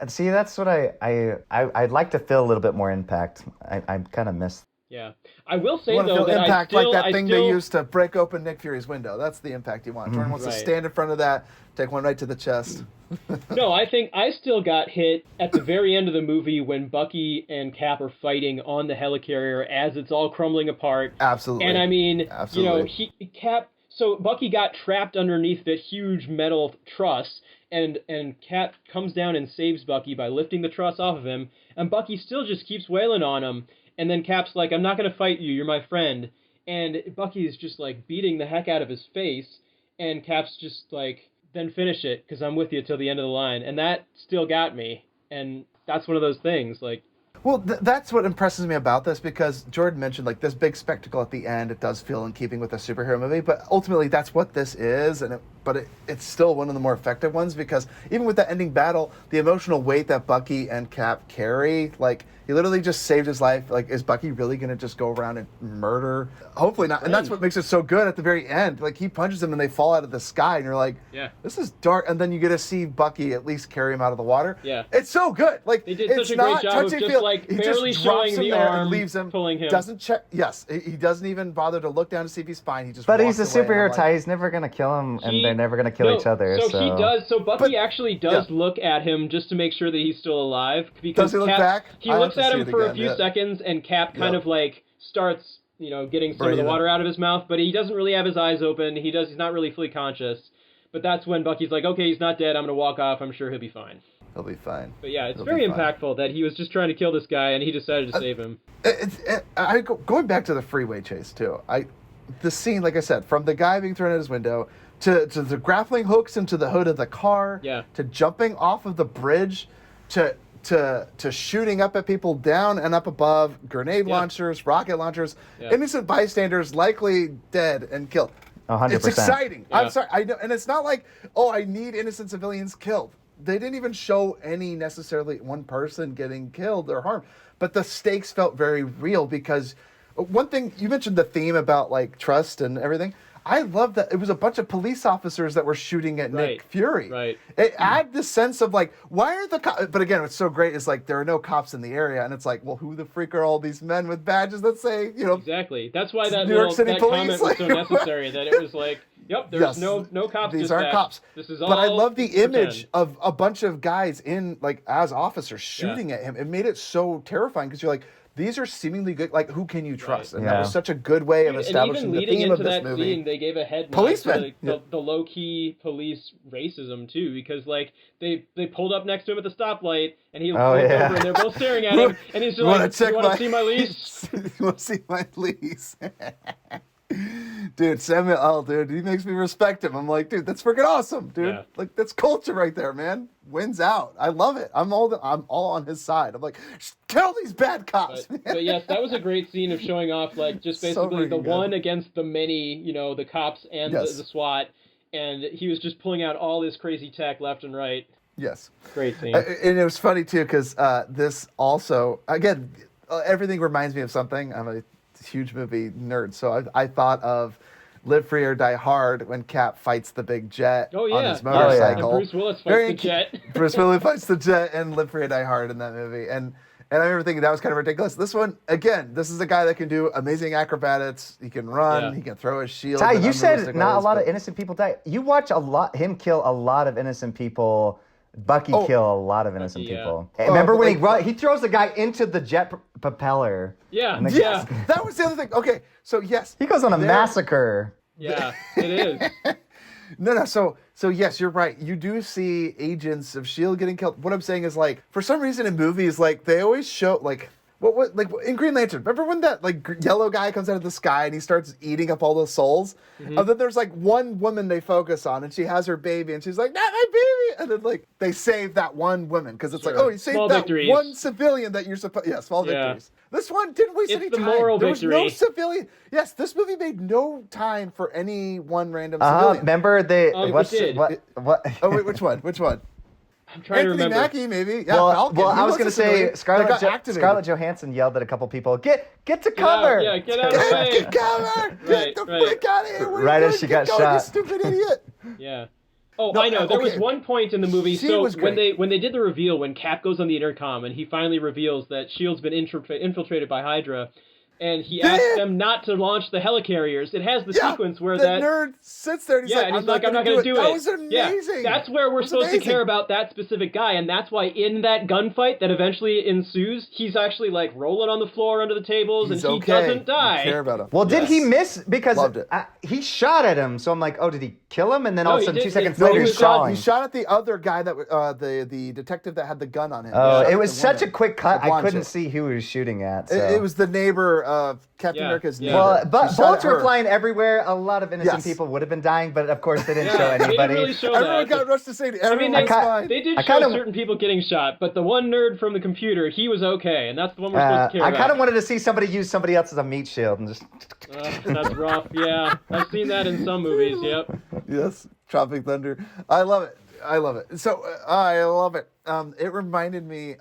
[SPEAKER 2] see, that's what I'd like to feel a little bit more impact. I kind of miss.
[SPEAKER 3] Yeah. I will say,
[SPEAKER 1] though,
[SPEAKER 3] that
[SPEAKER 1] impact like that thing they used to break open Nick Fury's window. That's the impact you want. Jordan wants to stand in front of that, take one right to the chest.
[SPEAKER 3] No, I think I still got hit at the very end of the movie when Bucky and Cap are fighting on the helicarrier as it's all crumbling apart.
[SPEAKER 1] Absolutely.
[SPEAKER 3] And I mean, so Bucky got trapped underneath that huge metal truss, and Cap comes down and saves Bucky by lifting the truss off of him, and Bucky still just keeps wailing on him. And then Cap's like, I'm not going to fight you, you're my friend. And Bucky's just like beating the heck out of his face, and Cap's just like, then finish it, because I'm with you till the end of the line. And that still got me. And that's one of those things, like...
[SPEAKER 1] Well, that's what impresses me about this, because Jordan mentioned like this big spectacle at the end. It does feel in keeping with a superhero movie, but ultimately that's what this is, but it's still one of the more effective ones, because even with the ending battle, the emotional weight that Bucky and Cap carry, like he literally just saved his life. Like, is Bucky really gonna just go around and murder? Hopefully not. And that's what makes it so good at the very end. Like, he punches them and they fall out of the sky, and you're like, yeah, this is dark. And then you get to see Bucky at least carry him out of the water. Yeah, it's so good. Like,
[SPEAKER 3] they did such a great job of just like barely showing the arm,
[SPEAKER 1] leaves him,
[SPEAKER 3] pulling him.
[SPEAKER 1] Doesn't check. Yes, he doesn't even bother to look down to see if he's fine. He just.
[SPEAKER 2] But he's a superhero, Ty. He's never gonna kill him, and they're never gonna kill each other.
[SPEAKER 3] So he does. So Bucky actually does look at him just to make sure that he's still alive. Because
[SPEAKER 1] does he look back?
[SPEAKER 3] He looks at him for a few seconds, and Cap kind of like starts, getting some of the water out of his mouth, but he doesn't really have his eyes open. He's not really fully conscious. But that's when Bucky's like, okay, he's not dead. I'm gonna walk off. I'm sure he'll be fine.
[SPEAKER 1] He'll be fine.
[SPEAKER 3] But yeah, it's very impactful that he was just trying to kill this guy, and he decided to save him.
[SPEAKER 1] Going back to the freeway chase too. The scene, like I said, from the guy being thrown out his window to the grappling hooks into the hood of the car, to jumping off of the bridge, to shooting up at people down and up above, grenade launchers, rocket launchers, innocent bystanders likely dead and killed.
[SPEAKER 2] 100%.
[SPEAKER 1] It's exciting. I'm sorry, I know, and it's not like, I need innocent civilians killed. They didn't even show any necessarily one person getting killed or harmed, but the stakes felt very real, because one thing you mentioned, the theme about like trust and everything. I love that it was a bunch of police officers that were shooting at Nick Fury.
[SPEAKER 3] Right.
[SPEAKER 1] It add this sense of like, why are the cops? But again, what's so great is like there are no cops in the area, and it's like, well, who the freak are all these men with badges that say,
[SPEAKER 3] Exactly. That's why that
[SPEAKER 1] New York City police,
[SPEAKER 3] comment was so necessary. That it was like, yep, there's no cops.
[SPEAKER 1] These aren't cops.
[SPEAKER 3] This is all.
[SPEAKER 1] But I love the image of a bunch of guys in like as officers shooting at him. It made it so terrifying, because you're like, these are seemingly good. Like, who can you trust? And that was such a good way of establishing the theme of this movie.
[SPEAKER 3] And even leading into that scene, they gave a head nod to the low-key police racism, too. Because, like, they pulled up next to him at the stoplight, and he looked over, and they're both staring at him. And he's just like, you want to see my lease?
[SPEAKER 1] You want to see my lease? Dude, Samuel dude, he makes me respect him. I'm like, dude, that's freaking awesome, dude. Yeah. Like, that's culture right there, man. Wins out. I love it. I'm all on his side. I'm like, kill these bad cops.
[SPEAKER 3] But yes, that was a great scene of showing off, like, just basically the one against the many, the cops and the SWAT, and he was just pulling out all this crazy tech left and right.
[SPEAKER 1] Yes.
[SPEAKER 3] Great scene.
[SPEAKER 1] And it was funny too, because this also, again, everything reminds me of something. I'm a huge movie nerd, so I thought of Live Free or Die Hard when Cap fights the big jet on his motorcycle.
[SPEAKER 3] And Bruce Willis fights the jet.
[SPEAKER 1] Bruce Willis fights the jet and Live Free or Die Hard in that movie. And I remember thinking that was kind of ridiculous. This one, again, this is a guy that can do amazing acrobatics. He can run. He can throw his shield.
[SPEAKER 2] Ty, you said not a lot of innocent people die. You watch him kill a lot of innocent people. Bucky kill a lot of innocent people. Remember when he throws the guy into the jet propeller?
[SPEAKER 3] Yeah.
[SPEAKER 1] That was the other thing. Okay, so yes.
[SPEAKER 2] He goes on a massacre.
[SPEAKER 3] Yeah, it is.
[SPEAKER 1] No. So yes, you're right. You do see agents of S.H.I.E.L.D. getting killed. What I'm saying is, like, for some reason in movies, like, they always show, like, what like in Green Lantern, remember when that like yellow guy comes out of the sky and he starts eating up all those souls? Mm-hmm. And then there's like one woman they focus on, and she has her baby, and she's like, not my baby. And then like they save that one woman, because it's like, you saved small that victories. One civilian that you're supposed. Yeah, small victories. This one didn't waste any time.
[SPEAKER 3] Moral
[SPEAKER 1] there
[SPEAKER 3] victory.
[SPEAKER 1] was no civilian. Yes, this movie made no time for any one random civilian.
[SPEAKER 2] Remember they?
[SPEAKER 1] What? Oh wait, which one?
[SPEAKER 3] I'm trying
[SPEAKER 1] Anthony
[SPEAKER 3] to remember.
[SPEAKER 1] Mackie, maybe. Yeah,
[SPEAKER 2] Falcon. Well, I was going to say Scarlett Johansson yelled at a couple people, get to cover!
[SPEAKER 3] Get out of the way!
[SPEAKER 1] Get cover! Get the frick out of here!
[SPEAKER 2] Right as she got shot.
[SPEAKER 1] You stupid idiot!
[SPEAKER 3] Yeah. Oh, no, I know. There was one point in the movie. So when they did the reveal, when Cap goes on the intercom and he finally reveals that S.H.I.E.L.D.'s been infiltrated by Hydra, and he asked them not to launch the helicarriers. It has the sequence where
[SPEAKER 1] the nerd sits there and he's
[SPEAKER 3] I'm not going to do it.
[SPEAKER 1] That was amazing.
[SPEAKER 3] Yeah, that's where we're supposed to care about that specific guy, and that's why in that gunfight that eventually ensues, he's actually like rolling on the floor under the tables, and he doesn't die.
[SPEAKER 1] You care about him.
[SPEAKER 2] Well, did he miss? Because he shot at him, so I'm like, did he kill him? And then all of a sudden, 2 seconds later, he's crawling.
[SPEAKER 1] He shot at the other guy, that the detective that had the gun on him.
[SPEAKER 2] Oh, it was such a quick cut. I couldn't see who he was shooting at. So.
[SPEAKER 1] It was the neighbor for Captain America's neighbor.
[SPEAKER 2] Well, but bullets were flying everywhere. A lot of innocent people would have been dying, but of course they didn't show anybody.
[SPEAKER 3] They didn't really show
[SPEAKER 1] Everyone got rushed to safety. Everyone was fine.
[SPEAKER 3] They did show certain people getting shot, but the one nerd from the computer, he was okay, and that's the one we're supposed to care about.
[SPEAKER 2] I kind of wanted to see somebody use somebody else as a meat shield and just...
[SPEAKER 3] That's rough, yeah. I've seen that in some movies, yep.
[SPEAKER 1] Yes, Tropic Thunder. I love it. So, I love it. It reminded me...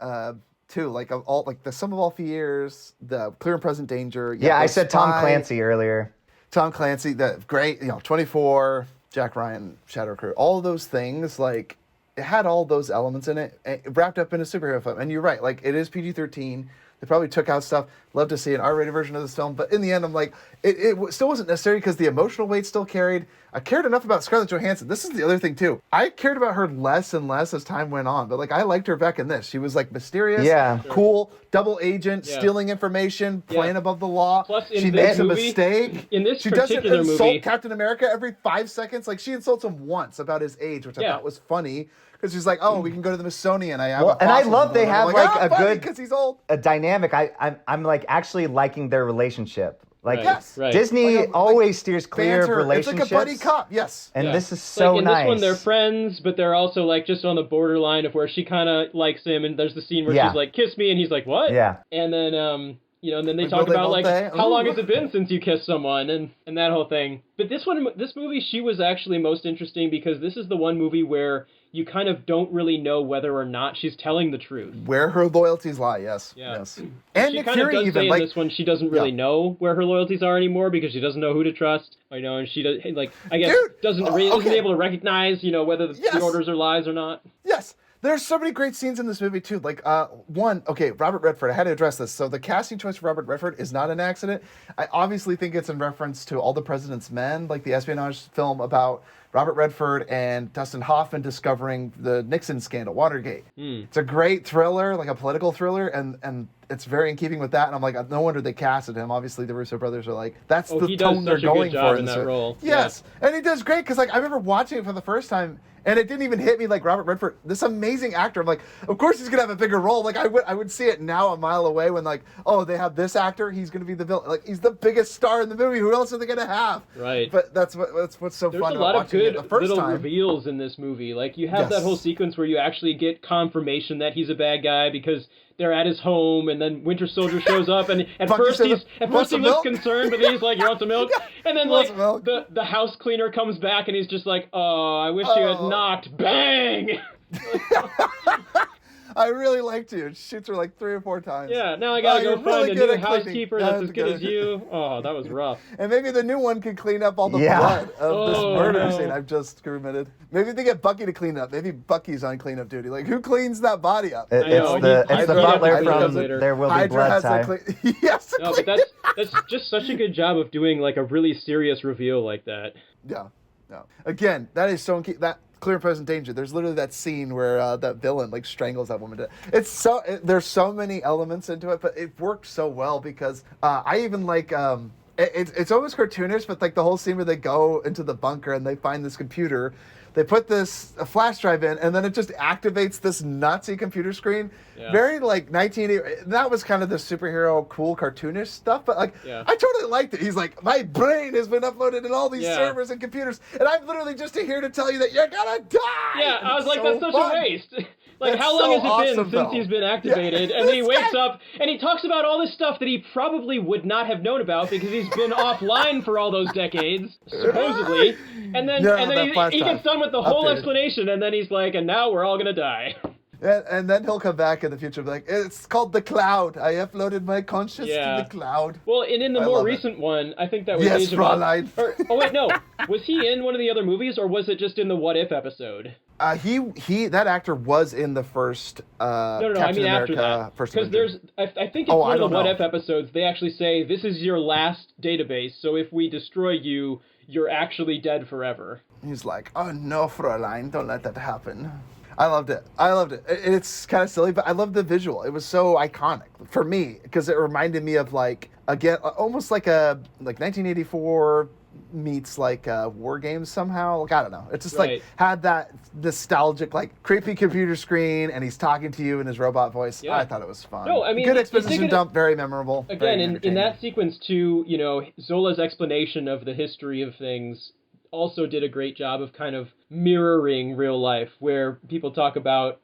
[SPEAKER 1] too, like of all, like the sum of all fears, the clear and present danger.
[SPEAKER 2] Yeah, I said Tom Clancy earlier.
[SPEAKER 1] Tom Clancy, the great, 24, Jack Ryan, Shadow Crew, all of those things, like it had all those elements in it, wrapped up in a superhero film. And you're right, like it is PG-13. They probably took out stuff. Love to see an R-rated version of this film, but in the end, I'm like, it still wasn't necessary because the emotional weight still carried. I cared enough about Scarlett Johansson. This is the other thing too. I cared about her less and less as time went on, but like I liked her back in this. She was like mysterious, cool, double agent, stealing information, playing above the law.
[SPEAKER 3] Plus,
[SPEAKER 1] she makes a mistake.
[SPEAKER 3] In this
[SPEAKER 1] she
[SPEAKER 3] particular
[SPEAKER 1] doesn't insult
[SPEAKER 3] movie,
[SPEAKER 1] Captain America every 5 seconds. Like she insults him once about his age, which I thought was funny. Because she's like, oh, we can go to the Smithsonian.
[SPEAKER 2] And I love they have like a good
[SPEAKER 1] because he's old.
[SPEAKER 2] A dynamic. I'm like actually liking their relationship. Like
[SPEAKER 3] right.
[SPEAKER 2] Disney always steers clear of relationships.
[SPEAKER 1] It's like a buddy cop, yes.
[SPEAKER 2] And this is so
[SPEAKER 3] in
[SPEAKER 2] nice.
[SPEAKER 3] This one, they're friends, but they're also like just on the borderline of where she kind of likes him, and there's the scene where she's like, "Kiss me," and he's like, "What?"
[SPEAKER 2] Yeah.
[SPEAKER 3] And then and then they talk about like how long has it been since you kissed someone, and that whole thing. But this movie, she was actually most interesting because this is the one movie where you kind of don't really know whether or not she's telling the truth.
[SPEAKER 1] Where her loyalties lie, yes. And
[SPEAKER 3] she kind of does say in this one she doesn't really know where her loyalties are anymore because she doesn't know who to trust. And she does isn't able to recognize whether the orders are lies or not.
[SPEAKER 1] Yes. There's so many great scenes in this movie, too. Like, Robert Redford. I had to address this. So the casting choice for Robert Redford is not an accident. I obviously think it's in reference to All the President's Men, like the espionage film about Robert Redford and Dustin Hoffman discovering the Nixon scandal, Watergate. It's a great thriller, like a political thriller, and it's very in keeping with that. And I'm like, no wonder they casted him. Obviously, the Russo brothers are like, that's the tone they're going for
[SPEAKER 3] in that role.
[SPEAKER 1] Yes, and he does great because like I remember watching it for the first time. And it didn't even hit me like Robert Redford, this amazing actor. I'm like, of course he's gonna have a bigger role. Like I would see it now a mile away when like, oh, they have this actor, he's gonna be the villain. Like he's the biggest star in the movie. Who else are they gonna have?
[SPEAKER 3] Right.
[SPEAKER 1] But that's what's so fun about watching it the first time. There's a lot of good little
[SPEAKER 3] reveals in this movie. Like you have that whole sequence where you actually get confirmation that he's a bad guy because they're at his home, and then Winter Soldier shows up, and at first he looks concerned, but then he's like, "You want some milk?" And then like the house cleaner comes back, and he's just like, "Oh, I wish you had knocked." Bang!
[SPEAKER 1] I really liked you. It shoots her like 3 or 4 times.
[SPEAKER 3] Yeah, now I gotta go find a new housekeeper that's as good as you. Oh, that was rough.
[SPEAKER 1] And maybe the new one can clean up all the blood of this murder scene I've just committed. Maybe they get Bucky to clean up. Maybe Bucky's on cleanup duty. Like, who cleans that body up?
[SPEAKER 2] It's the butler from There Will Be Blood time.
[SPEAKER 1] Yes.
[SPEAKER 3] No, but that's just such a good job of doing like a really serious reveal like that.
[SPEAKER 1] Yeah. No. Again, that is so that clear and present danger. There's literally that scene where that villain like strangles that woman to there's so many elements into it, but it worked so well because I even like it's almost cartoonish, but like the whole scene where they go into the bunker and they find this computer. They put a flash drive in, and then it just activates this Nazi computer screen. Yeah. Very like 1980. That was kind of the superhero, cool, cartoonish stuff. But like, I totally liked it. He's like, my brain has been uploaded in all these servers and computers, and I'm literally just here to tell you that you're gonna die.
[SPEAKER 3] Yeah, I was like, that's such a waste. Like, how long has it been since he's been activated? And then he wakes up, and he talks about all this stuff that he probably would not have known about because he's been offline for all those decades, supposedly. And then he gets done with the whole explanation, and then he's like, and now we're all going to die.
[SPEAKER 1] And then he'll come back in the future and be like, it's called the cloud. I uploaded my conscience to the cloud.
[SPEAKER 3] Well, and in the more recent one, I think that was
[SPEAKER 1] Age of Fraulein.
[SPEAKER 3] Oh, wait, no. Was he in one of the other movies, or was it just in the What If episode?
[SPEAKER 1] That actor was in the first
[SPEAKER 3] No,
[SPEAKER 1] Captain
[SPEAKER 3] I mean
[SPEAKER 1] America,
[SPEAKER 3] after that.
[SPEAKER 1] First
[SPEAKER 3] Because I think in one of the What If episodes, they actually say, this is your last database, so if we destroy you, you're actually dead forever.
[SPEAKER 1] He's like, oh no, Fraulein, don't let that happen. I loved it. It's kind of silly, but I love the visual. It was so iconic for me because it reminded me of like, again, almost like 1984 meets like War Games somehow. Like, I don't know. It just like had that nostalgic, like creepy computer screen, and he's talking to you in his robot voice. Yeah. I thought it was fun.
[SPEAKER 3] No, I mean,
[SPEAKER 1] good exposition dump, very memorable.
[SPEAKER 3] Again, in that sequence too, you know, Zola's explanation of the history of things also did a great job of kind of mirroring real life, where people talk about,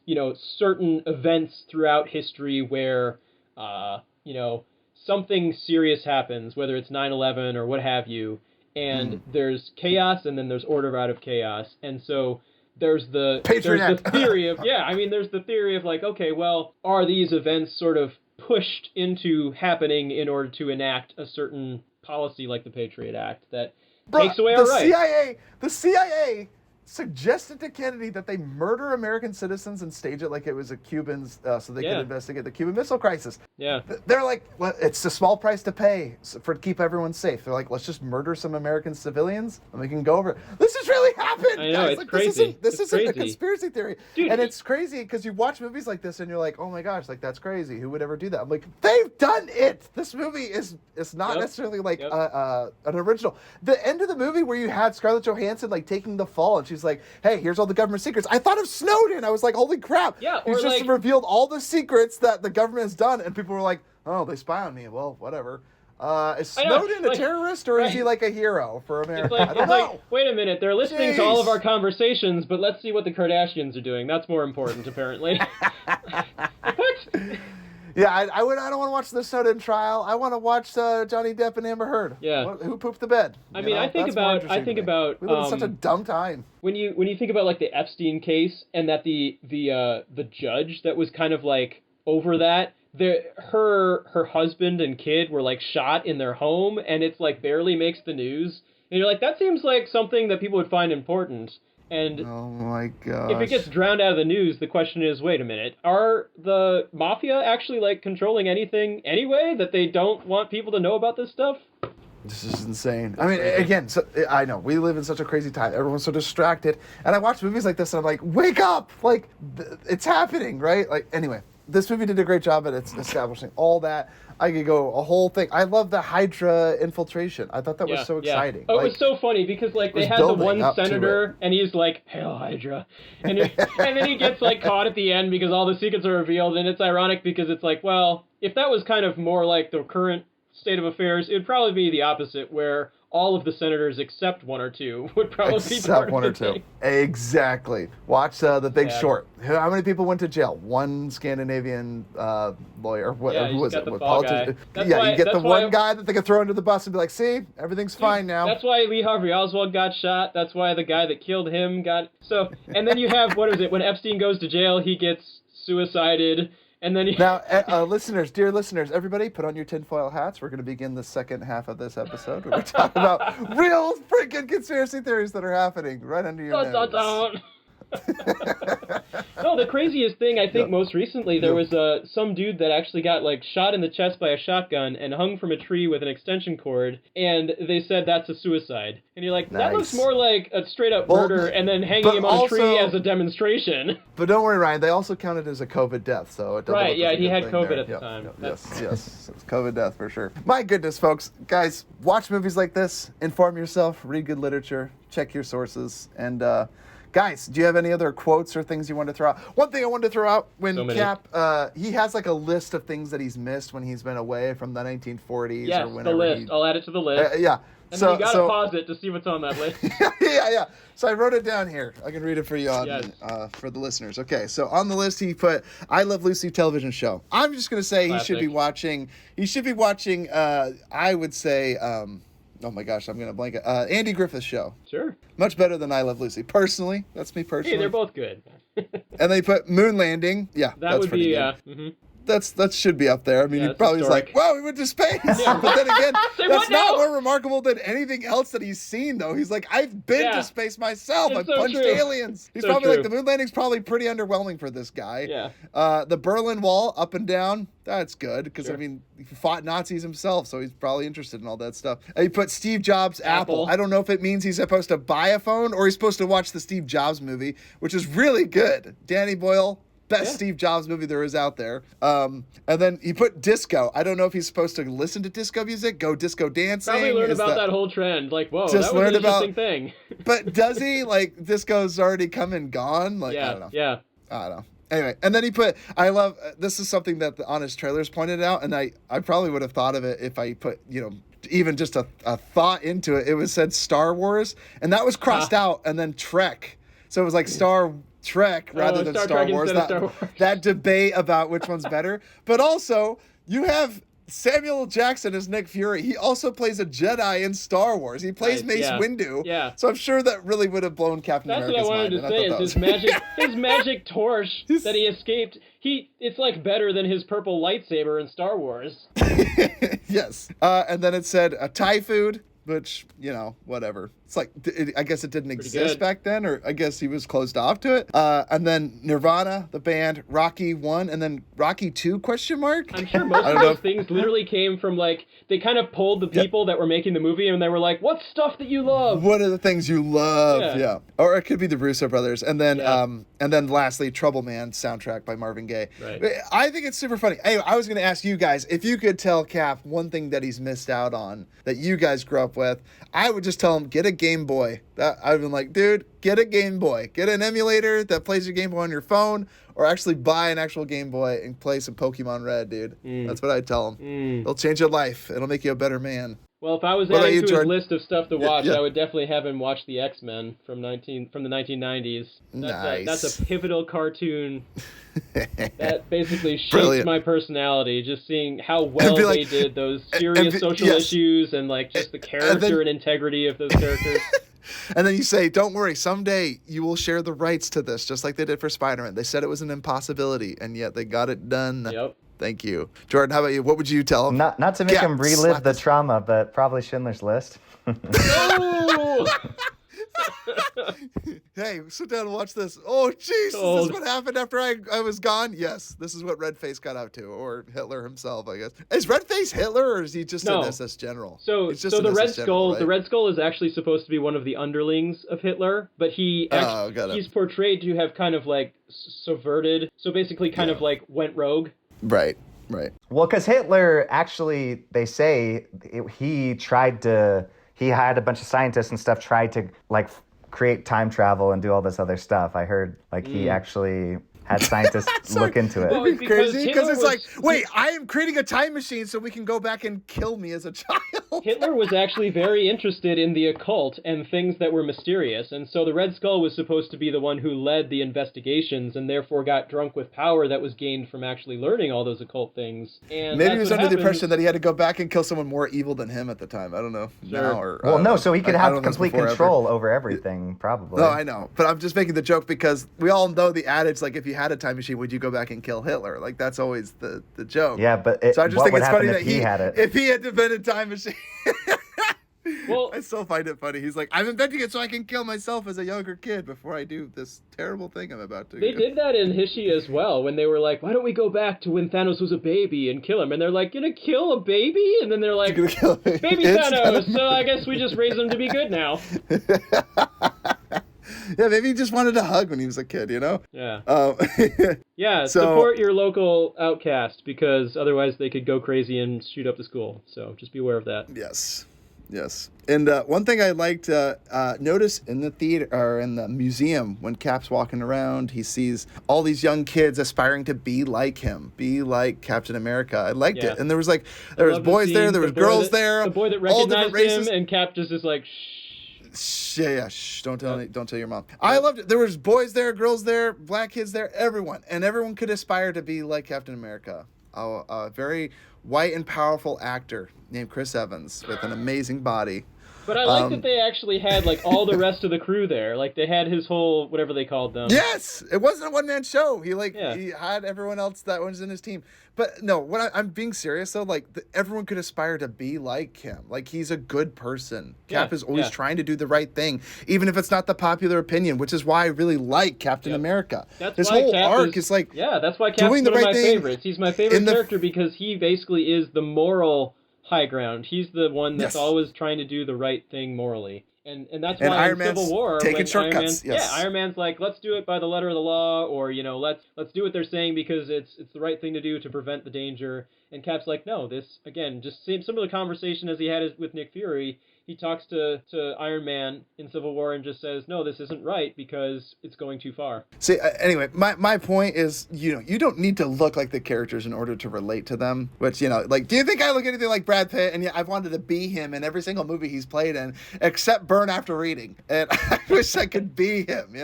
[SPEAKER 3] you know, certain events throughout history where, you know, something serious happens, whether it's 9/11 or what have you, and there's chaos and then there's order out of chaos. And so there's the theory of, there's the theory of like, okay, well, are these events sort of pushed into happening in order to enact a certain policy like the Patriot Act that takes away our rights?
[SPEAKER 1] The CIA suggested to Kennedy that they murder American citizens and stage it like it was a Cubans, so they could investigate the Cuban Missile Crisis.
[SPEAKER 3] Yeah.
[SPEAKER 1] They're like, well, it's a small price to pay to keep everyone safe. They're like, let's just murder some American civilians and we can go over it. This has really happened.
[SPEAKER 3] I know,
[SPEAKER 1] guys.
[SPEAKER 3] it's
[SPEAKER 1] like,
[SPEAKER 3] crazy.
[SPEAKER 1] This isn't a conspiracy theory.
[SPEAKER 3] Dude,
[SPEAKER 1] and it's crazy because you watch movies like this and you're like, oh my gosh, like that's crazy. Who would ever do that? I'm like, they've done it. This movie is not necessarily like an original. The end of the movie where you had Scarlett Johansson like taking the fall and she's like, hey, here's all the government secrets. I thought of Snowden. I was like, holy crap.
[SPEAKER 3] Yeah,
[SPEAKER 1] He's just revealed all the secrets that the government has done. And people were like, oh, they spy on me. Well, whatever. Is Snowden a terrorist or is he like a hero for America? I don't know.
[SPEAKER 3] Wait a minute. They're listening to all of our conversations, but let's see what the Kardashians are doing. That's more important, apparently. What?
[SPEAKER 1] Yeah, I don't want to watch the Snowden trial. I want to watch Johnny Depp and Amber Heard.
[SPEAKER 3] Yeah.
[SPEAKER 1] Who pooped the bed?
[SPEAKER 3] I mean, I think about.
[SPEAKER 1] We live in such a dumb time.
[SPEAKER 3] When you think about like the Epstein case and that the judge that was kind of like over that, her husband and kid were like shot in their home, and it's like barely makes the news. And you're like, that seems like something that people would find important. And
[SPEAKER 1] oh my gosh.
[SPEAKER 3] If it gets drowned out of the news, the question is, wait a minute, are the mafia actually like controlling anything anyway that they don't want people to know about this stuff?
[SPEAKER 1] This is insane. I mean, again, I know we live in such a crazy time. Everyone's so distracted. And I watch movies like this and I'm like, wake up! Like, it's happening, right? Like, anyway, this movie did a great job at establishing all that. I could go a whole thing. I love the Hydra infiltration. I thought that was so exciting.
[SPEAKER 3] Oh, like, it was so funny because like they had the one senator and he's like, "Hail Hydra," and then he gets like caught at the end because all the secrets are revealed, and it's ironic because it's like, well, if that was kind of more like the current state of affairs, it would probably be the opposite, where all of the senators except one or two would probably be part of the thing.
[SPEAKER 1] Exactly. Watch The Big Short. How many people went to jail? One Scandinavian lawyer. Who was it?
[SPEAKER 3] Politician.
[SPEAKER 1] You get the one guy that they can throw under the bus and be like, see, everything's fine now.
[SPEAKER 3] That's why Lee Harvey Oswald got shot. That's why the guy that killed him got... So, and then you have, what is it? When Epstein goes to jail, he gets suicided. And then
[SPEAKER 1] Now, dear listeners, everybody put on your tinfoil hats. We're going to begin the second half of this episode where we talk about real freaking conspiracy theories that are happening right under your nose.
[SPEAKER 3] No, the craziest thing, I think most recently, there was some dude that actually got like shot in the chest by a shotgun and hung from a tree with an extension cord, and they said that's a suicide. And you're like, that looks more like a straight up murder and then hanging him on a tree as a demonstration.
[SPEAKER 1] But don't worry, Ryan, they also counted as a COVID death, so it doesn't
[SPEAKER 3] he had COVID at the time.
[SPEAKER 1] Yes, it's COVID death for sure. My goodness, folks, guys, watch movies like this, inform yourself, read good literature, check your sources, and guys, do you have any other quotes or things you want to throw out? One thing I wanted to throw out, when Cap, he has like a list of things that he's missed when he's been away from the 1940s or whenever. Yes,
[SPEAKER 3] the list. I'll add it to the list. And then you gotta pause it to see what's on that list.
[SPEAKER 1] Yeah. So I wrote it down here. I can read it for you for the listeners. Okay, so on the list he put I Love Lucy television show. I'm just gonna say he should be watching. I would say. Oh my gosh, I'm going to blank it. Andy Griffith's show.
[SPEAKER 3] Sure.
[SPEAKER 1] Much better than I Love Lucy. Personally. That's me personally.
[SPEAKER 3] Hey, they're both good.
[SPEAKER 1] And they put Moon Landing. Yeah,
[SPEAKER 3] that would be, good.
[SPEAKER 1] that should be up there. I mean, he probably was like, wow, we went to space. Yeah. But then again, that's not more remarkable than anything else that he's seen, though. He's like, I've been to space myself. I've punched aliens. He's probably like, the moon landing's probably pretty underwhelming for this guy.
[SPEAKER 3] Yeah.
[SPEAKER 1] The Berlin Wall, up and down, that's good. Because, I mean, he fought Nazis himself, so he's probably interested in all that stuff. And he put Steve Jobs' Apple. I don't know if it means he's supposed to buy a phone or he's supposed to watch the Steve Jobs movie, which is really good. Danny Boyle. Best Steve Jobs movie there is out there. And then he put disco. I don't know if he's supposed to listen to disco music, go disco dancing.
[SPEAKER 3] Probably learn about that whole trend. Like, whoa, that was an interesting thing.
[SPEAKER 1] But does he? Like, disco's already come and gone? Like, I don't know.
[SPEAKER 3] Yeah.
[SPEAKER 1] I don't know. Anyway, and then he put, this is something that on his trailers pointed out, and I probably would have thought of it if I put, even just a thought into it. It was said Star Wars, and that was crossed out, and then Trek. So it was like Trek rather than Star Wars. That debate about which one's better. But also, you have Samuel Jackson as Nick Fury. He also plays a Jedi in Star Wars. He plays Mace Windu.
[SPEAKER 3] Yeah.
[SPEAKER 1] So I'm sure that really would have blown Captain America's mind.
[SPEAKER 3] That's what I wanted to say. Is his magic torch that he escaped. It's like better than his purple lightsaber in Star Wars.
[SPEAKER 1] Yes. And then it said Thai food. Which, whatever. It's like, I guess it didn't exist back then, or I guess he was closed off to it. And then Nirvana, the band, Rocky 1, and then Rocky 2, question mark?
[SPEAKER 3] I'm sure most of those things literally came from, like, they kind of pulled the people that were making the movie, and they were like, what's stuff that you love?
[SPEAKER 1] What are the things you love? Yeah. Or it could be the Russo brothers. And then, lastly, Trouble Man soundtrack by Marvin Gaye.
[SPEAKER 3] Right.
[SPEAKER 1] I think it's super funny. Hey, I was going to ask you guys, if you could tell Cap one thing that he's missed out on, that you guys grew up with, I would just tell him, get a Game Boy. I've been like, dude, get a Game Boy. Get an emulator that plays your Game Boy on your phone, or actually buy an actual Game Boy and play some Pokemon Red, dude. That's what I'd tell him. It'll change your life. It'll make you a better man.
[SPEAKER 3] Well, if I was adding to his list of stuff to watch, I would definitely have him watch the X-Men from the 1990s. That's a pivotal cartoon that basically shaped my personality. Just seeing how well they did those serious social issues and like just the character and integrity of those characters.
[SPEAKER 1] And then you say, don't worry, someday you will share the rights to this, just like they did for Spider-Man. They said it was an impossibility, and yet they got it done.
[SPEAKER 3] Yep.
[SPEAKER 1] Thank you. Jordan, how about you? What would you tell him?
[SPEAKER 2] Not to make him relive the trauma, but probably Schindler's List.
[SPEAKER 3] No!
[SPEAKER 1] Hey, sit down and watch this. Oh, jeez, is this what happened after I was gone? Yes, this is what Redface got out to, or Hitler himself, I guess. Is Redface Hitler, or is he just an SS general?
[SPEAKER 3] So the Red Skull, the Red Skull is actually supposed to be one of the underlings of Hitler, but he's portrayed to have kind of like subverted, so basically kind of like went rogue.
[SPEAKER 1] Right.
[SPEAKER 2] Well, because Hitler actually, they say he had a bunch of scientists and stuff tried to like create time travel and do all this other stuff. I heard like he actually had scientists look into it.
[SPEAKER 1] Well, it's crazy because it's like, wait, I am creating a time machine so we can go back and kill me as a child.
[SPEAKER 3] Hitler was actually very interested in the occult and things that were mysterious, and so the Red Skull was supposed to be the one who led the investigations and therefore got drunk with power that was gained from actually learning all those occult things. And
[SPEAKER 1] maybe he was under the impression that he had to go back and kill someone more evil than him at the time. I don't know.
[SPEAKER 3] Sure.
[SPEAKER 1] Now or
[SPEAKER 2] so he could have complete control over everything, probably.
[SPEAKER 1] No, I know, but I'm just making the joke because we all know the adage, like, if you had a time machine, would you go back and kill Hitler? Like, that's always the joke.
[SPEAKER 2] Yeah, but
[SPEAKER 1] so I just think it's funny that
[SPEAKER 2] he had it.
[SPEAKER 1] If he had invented a time machine.
[SPEAKER 3] Well,
[SPEAKER 1] I still find it funny. He's like, I'm inventing it so I can kill myself as a younger kid before I do this terrible thing I'm about to do.
[SPEAKER 3] They did that in Hishi as well, when they were like, why don't we go back to when Thanos was a baby and kill him? And they're like, gonna kill a baby? And then they're like, baby Thanos, so I guess we just raise him to be good now.
[SPEAKER 1] Yeah, maybe he just wanted a hug when he was a kid, you know?
[SPEAKER 3] Yeah. Yeah, support your local outcast, because otherwise they could go crazy and shoot up the school. So just be aware of that.
[SPEAKER 1] Yes. And one thing I liked notice in the theater or in the museum when Cap's walking around, he sees all these young kids aspiring to be like him, be like Captain America. I liked it, and there was boys there, there was girls there,
[SPEAKER 3] the boy that recognized him, and Cap just is like, shh.
[SPEAKER 1] Yeah, shh. Don't tell your mom. I loved it. There was boys there, girls there, black kids there, everyone could aspire to be like Captain America. A very white and powerful actor named Chris Evans with an amazing body.
[SPEAKER 3] But I like that they actually had like all the rest of the crew there. Like they had his whole whatever they called them.
[SPEAKER 1] Yes, it wasn't a one-man show. He had everyone else that was in his team. But no, I'm being serious though. Like everyone could aspire to be like him. Like he's a good person. Cap is always trying to do the right thing, even if it's not the popular opinion. Which is why I really like Captain America. His whole arc is like
[SPEAKER 3] that's why Cap's one of my favorites. He's my favorite character because he basically is the moral high ground. He's the one that's always trying to do the right thing morally. And that's why
[SPEAKER 1] Iron
[SPEAKER 3] in
[SPEAKER 1] Man's
[SPEAKER 3] Civil War,
[SPEAKER 1] taking shortcuts.
[SPEAKER 3] Iron Man's like, let's do it by the letter of the law, or let's do what they're saying because it's the right thing to do to prevent the danger. And Cap's like, no, this again, just similar conversation as he had with Nick Fury. He talks to Iron Man in Civil War and just says, no, this isn't right because it's going too far.
[SPEAKER 1] See, anyway, my point is, you don't need to look like the characters in order to relate to them. Which, like, do you think I look anything like Brad Pitt? And I've wanted to be him in every single movie he's played in, except Burn After Reading. And I wish I could be him,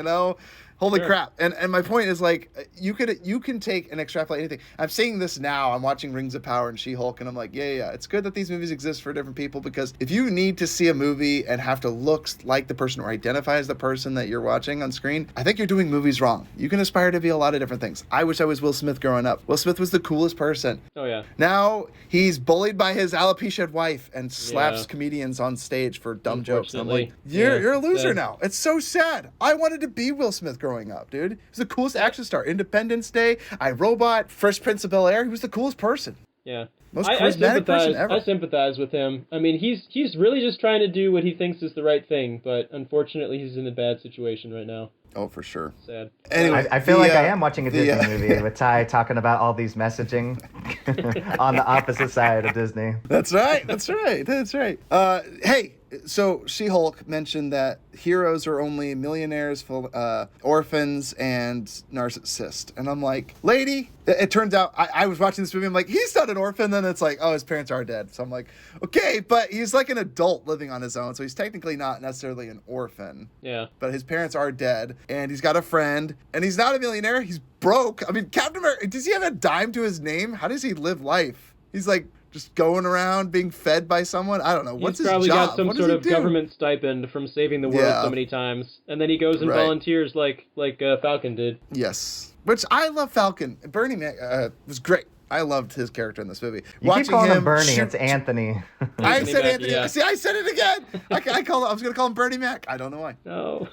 [SPEAKER 1] Holy crap. And my point is, like, you can take and extrapolate anything. I'm seeing this now. I'm watching Rings of Power and She-Hulk, and I'm like, yeah. It's good that these movies exist for different people, because if you need to see a movie and have to look like the person or identify as the person that you're watching on screen, I think you're doing movies wrong. You can aspire to be a lot of different things. I wish I was Will Smith growing up. Will Smith was the coolest person.
[SPEAKER 3] Oh, yeah.
[SPEAKER 1] Now he's bullied by his alopecia wife and slaps comedians on stage for dumb jokes. And I'm like, you're a loser now. It's so sad. I wanted to be Will Smith growing up, dude. He was the coolest action star. Independence Day, iRobot, Fresh Prince of Bel-Air. He was the coolest person.
[SPEAKER 3] Yeah.
[SPEAKER 1] Most charismatic person ever.
[SPEAKER 3] I sympathize with him. I mean, he's really just trying to do what he thinks is the right thing, but unfortunately he's in a bad situation right now.
[SPEAKER 1] Oh, for sure.
[SPEAKER 3] Sad.
[SPEAKER 2] Anyway, I feel like I am watching a Disney movie with Ty talking about all these messaging on the opposite side of Disney.
[SPEAKER 1] That's right. Hey, so She-Hulk mentioned that heroes are only millionaires, orphans, and narcissists. And I'm like, lady, it turns out, I was watching this movie, I'm like, he's not an orphan. Then it's like, oh, his parents are dead. So I'm like, okay, but he's like an adult living on his own. So he's technically not necessarily an orphan.
[SPEAKER 3] Yeah.
[SPEAKER 1] But his parents are dead, and he's got a friend, and he's not a millionaire. He's broke. I mean, Captain America, does he have a dime to his name? How does he live life? He's like, just going around being fed by someone. I don't know. What's his job?
[SPEAKER 3] He's probably got some sort of government stipend from saving the world so many times. And then he goes and volunteers like Falcon did.
[SPEAKER 1] Yes. Which I love Falcon. Bernie Mac was great. I loved his character in this movie.
[SPEAKER 2] You keep calling him Bernie. It's Anthony.
[SPEAKER 1] I said Anthony. Yeah. See, I said it again. I was going to call him Bernie Mac. I don't know why.
[SPEAKER 3] No.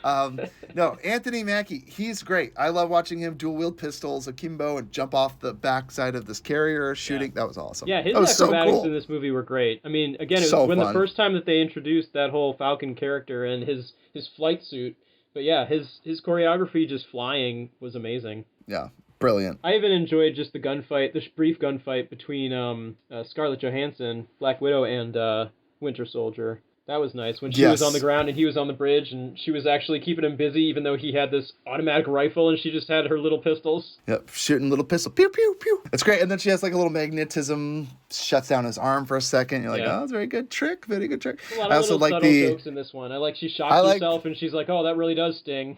[SPEAKER 1] No, Anthony Mackie. He's great. I love watching him dual wield pistols akimbo and jump off the backside of this carrier shooting. That was awesome.
[SPEAKER 3] Yeah, his acrobatics in this movie were great. I mean, again, it was the first time that they introduced that whole Falcon character and his flight suit. But yeah, his choreography just flying was amazing.
[SPEAKER 1] Yeah. Brilliant.
[SPEAKER 3] I even enjoyed just the brief gunfight between Scarlett Johansson, Black Widow, and Winter Soldier. That was nice when she was on the ground and he was on the bridge, and she was actually keeping him busy even though he had this automatic rifle and she just had her little pistols.
[SPEAKER 1] Yep, shooting little pistol. Pew, pew, pew. It's great. And then she has like a little magnetism, shuts down his arm for a second. You're like, oh, that's a very good trick. Very good trick.
[SPEAKER 3] A lot of little subtle jokes in this one. I like she shocks herself and she's like, oh, that really does sting.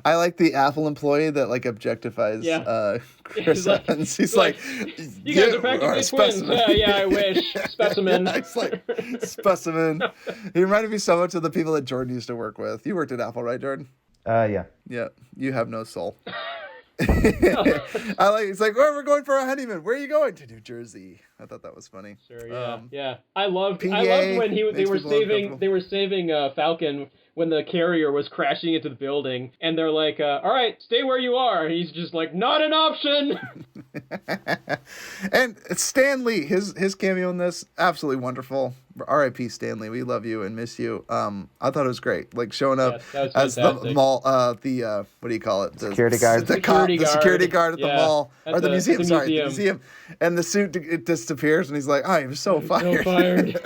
[SPEAKER 1] I like the Apple employee that like objectifies Chris Evans. He's like,
[SPEAKER 3] you guys are practically twins. Yeah, I wish. Specimen.
[SPEAKER 1] It's like, specimen. He reminded me so much of the people that Jordan used to work with. You worked at Apple, right, Jordan?
[SPEAKER 2] Yeah.
[SPEAKER 1] Yeah, you have no soul. It's like, oh, we're going for a honeymoon. Where are you going? To New Jersey. I thought that was funny.
[SPEAKER 3] Sure, yeah. I loved when they were saving Falcon when the carrier was crashing into the building, and they're like, all right, stay where you are. And he's just like, not an option.
[SPEAKER 1] And Stan Lee, his cameo in this, absolutely wonderful. R.I.P. Stan Lee, we love you and miss you. I thought it was great, like showing up as the mall, what do you call it? The
[SPEAKER 2] security guard.
[SPEAKER 1] The security guard at the mall, or the museum. The museum. And the suit it disappears, and he's like, "I am so fired."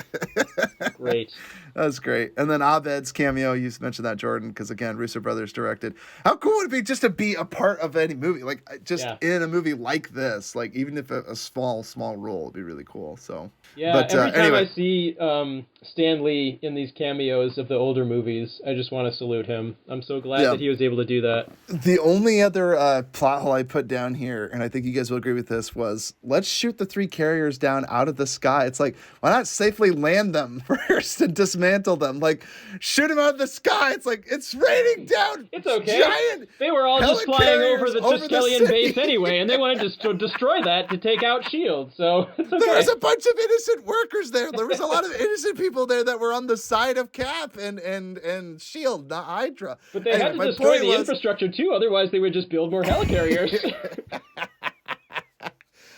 [SPEAKER 3] Great.
[SPEAKER 1] That's great. And then Abed's cameo, you mentioned that, Jordan, because again, Russo brothers directed. How cool would it be just to be a part of any movie, like just in a movie like this, like even if a small role would be really cool. So
[SPEAKER 3] every time I see Stan Lee in these cameos of the older movies, I just want to salute him. I'm so glad that he was able to do that.
[SPEAKER 1] The only other plot hole I put down here, and I think you guys will agree with this, was let's shoot the 3 carriers down out of the sky. It's like, why not safely land them first and dismantle them. Like, shoot them out of the sky. It's like, it's raining down.
[SPEAKER 3] It's okay.
[SPEAKER 1] Giant
[SPEAKER 3] they were all just flying over the Triskelion base anyway, and they wanted to destroy that to take out S.H.I.E.L.D., so it's okay.
[SPEAKER 1] There was a bunch of innocent workers there. There was a lot of innocent people there that were on the side of Cap and S.H.I.E.L.D., not Hydra.
[SPEAKER 3] But they had to destroy the infrastructure too, otherwise they would just build more helicarriers.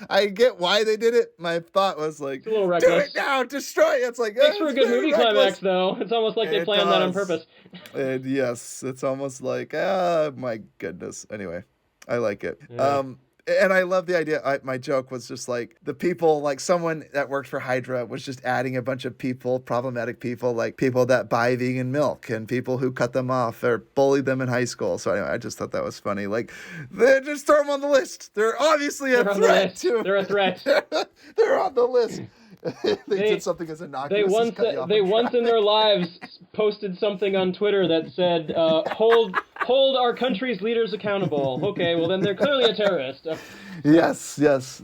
[SPEAKER 1] I get why they did it. My thought was like,
[SPEAKER 3] it's a little reckless.
[SPEAKER 1] Do it now, destroy it. It's like,
[SPEAKER 3] makes for a good movie climax, though. It's almost like they planned that on purpose.
[SPEAKER 1] And yes, it's almost like, my goodness. Anyway, I like it.
[SPEAKER 3] Yeah.
[SPEAKER 1] And I love the idea. My joke was just like the people, like someone that worked for Hydra was just adding a bunch of people, problematic people, like people that buy vegan milk and people who cut them off or bullied them in high school. So anyway, I just thought that was funny. Like, they just throw them on the list. They're obviously a threat too.
[SPEAKER 3] They're a threat.
[SPEAKER 1] They're on the list. They did something as innocuous.
[SPEAKER 3] They once in their lives posted something on Twitter that said, hold our country's leaders accountable. Okay, well then they're clearly a terrorist.
[SPEAKER 1] Yes.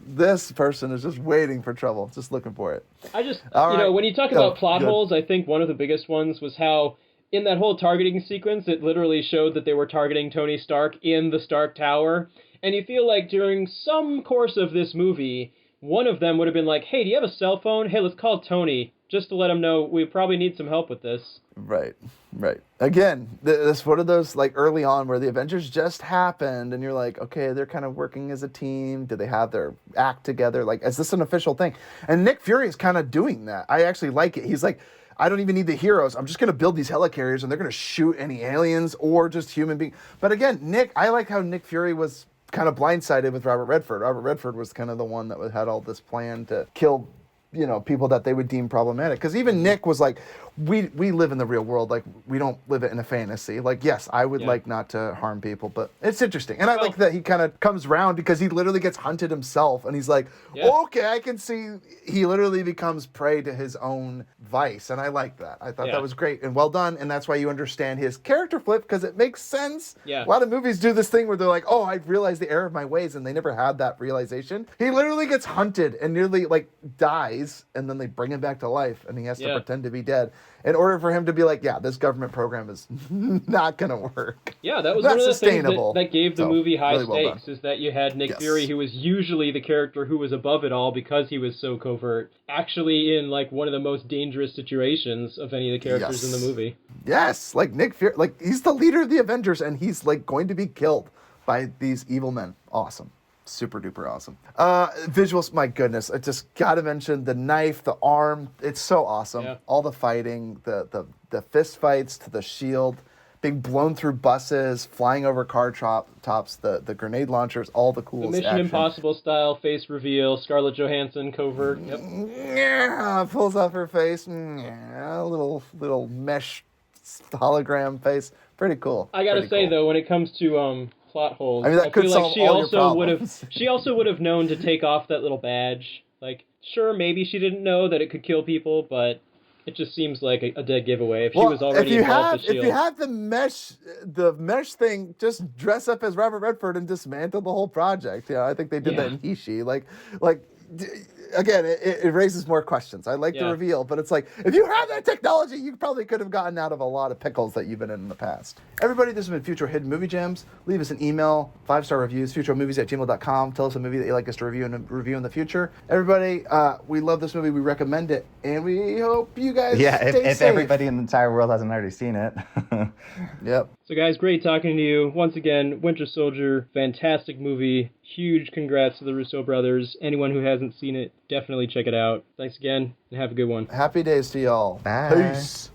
[SPEAKER 1] This person is just waiting for trouble, just looking for it.
[SPEAKER 3] When you talk about plot holes, I think one of the biggest ones was how in that whole targeting sequence, it literally showed that they were targeting Tony Stark in the Stark Tower. And you feel like during some course of this movie, one of them would have been like, hey, do you have a cell phone? Hey, let's call Tony, just to let him know we probably need some help with this.
[SPEAKER 1] Right. Again, this one of those, like, early on where the Avengers just happened, and you're like, okay, they're kind of working as a team. Do they have their act together? Like, is this an official thing? And Nick Fury is kind of doing that. I actually like it. He's like, I don't even need the heroes. I'm just going to build these helicarriers, and they're going to shoot any aliens or just human beings. But again, I like how Nick Fury was kind of blindsided with Robert Redford. Robert Redford was kind of the one that had all this plan to kill, people that they would deem problematic. Because even Nick was like, we live in the real world. Like, we don't live it in a fantasy. Like, yes, I would like not to harm people, but it's interesting. And I like that he kind of comes around because he literally gets hunted himself. And he's like, okay, I can see he literally becomes prey to his own vice. And I like that. I thought that was great and well done. And that's why you understand his character flip, because it makes sense.
[SPEAKER 3] Yeah.
[SPEAKER 1] A lot of movies do this thing where they're like, oh, I've realized the error of my ways. And they never had that realization. He literally gets hunted and nearly dies. And then they bring him back to life. And he has to pretend to be dead in order for him to be like, this government program is not going to work.
[SPEAKER 3] Yeah, that was one of the things that gave the movie high stakes, is that you had Nick Fury, who was usually the character who was above it all because he was so covert, actually in one of the most dangerous situations of any of the characters in the movie.
[SPEAKER 1] Yes, Nick Fury, he's the leader of the Avengers, and he's going to be killed by these evil men. Awesome. Super duper awesome. Visuals, my goodness. I just gotta mention the knife, the arm. It's so awesome. Yeah. All the fighting, the fist fights to the shield, being blown through buses, flying over car tops, the grenade launchers, all the cool.
[SPEAKER 3] The Mission Impossible style face reveal, Scarlett Johansson covert. Yep.
[SPEAKER 1] Yeah, pulls off her face. Yeah, little mesh hologram face. Pretty cool.
[SPEAKER 3] I gotta say though, when it comes to plot holes,
[SPEAKER 1] I feel like
[SPEAKER 3] she also would have known to take off that little badge. Sure, maybe she didn't know that it could kill people, but it just seems like a dead giveaway. If she was already involved with S.H.I.E.L.D.
[SPEAKER 1] If you have the mesh thing, just dress up as Robert Redford and dismantle the whole project. Yeah, I think they did that in He-She. Again, it raises more questions. I like the reveal, but it's like, if you have that technology, you probably could have gotten out of a lot of pickles that you've been in the past. Everybody, this has been Futro Hidden Movie Gems. Leave us an email, 5-star reviews, futuromovies@gmail.com. Tell us a movie that you'd like us to review in the future. Everybody, we love this movie. We recommend it, and we hope you guys stay safe.
[SPEAKER 2] If everybody in the entire world hasn't already seen it.
[SPEAKER 1] Yep.
[SPEAKER 3] So guys, great talking to you. Once again, Winter Soldier, fantastic movie. Huge congrats to the Russo brothers. Anyone who hasn't seen it, definitely check it out. Thanks again, and have a good one.
[SPEAKER 1] Happy days to y'all.
[SPEAKER 2] Bye.
[SPEAKER 1] Peace.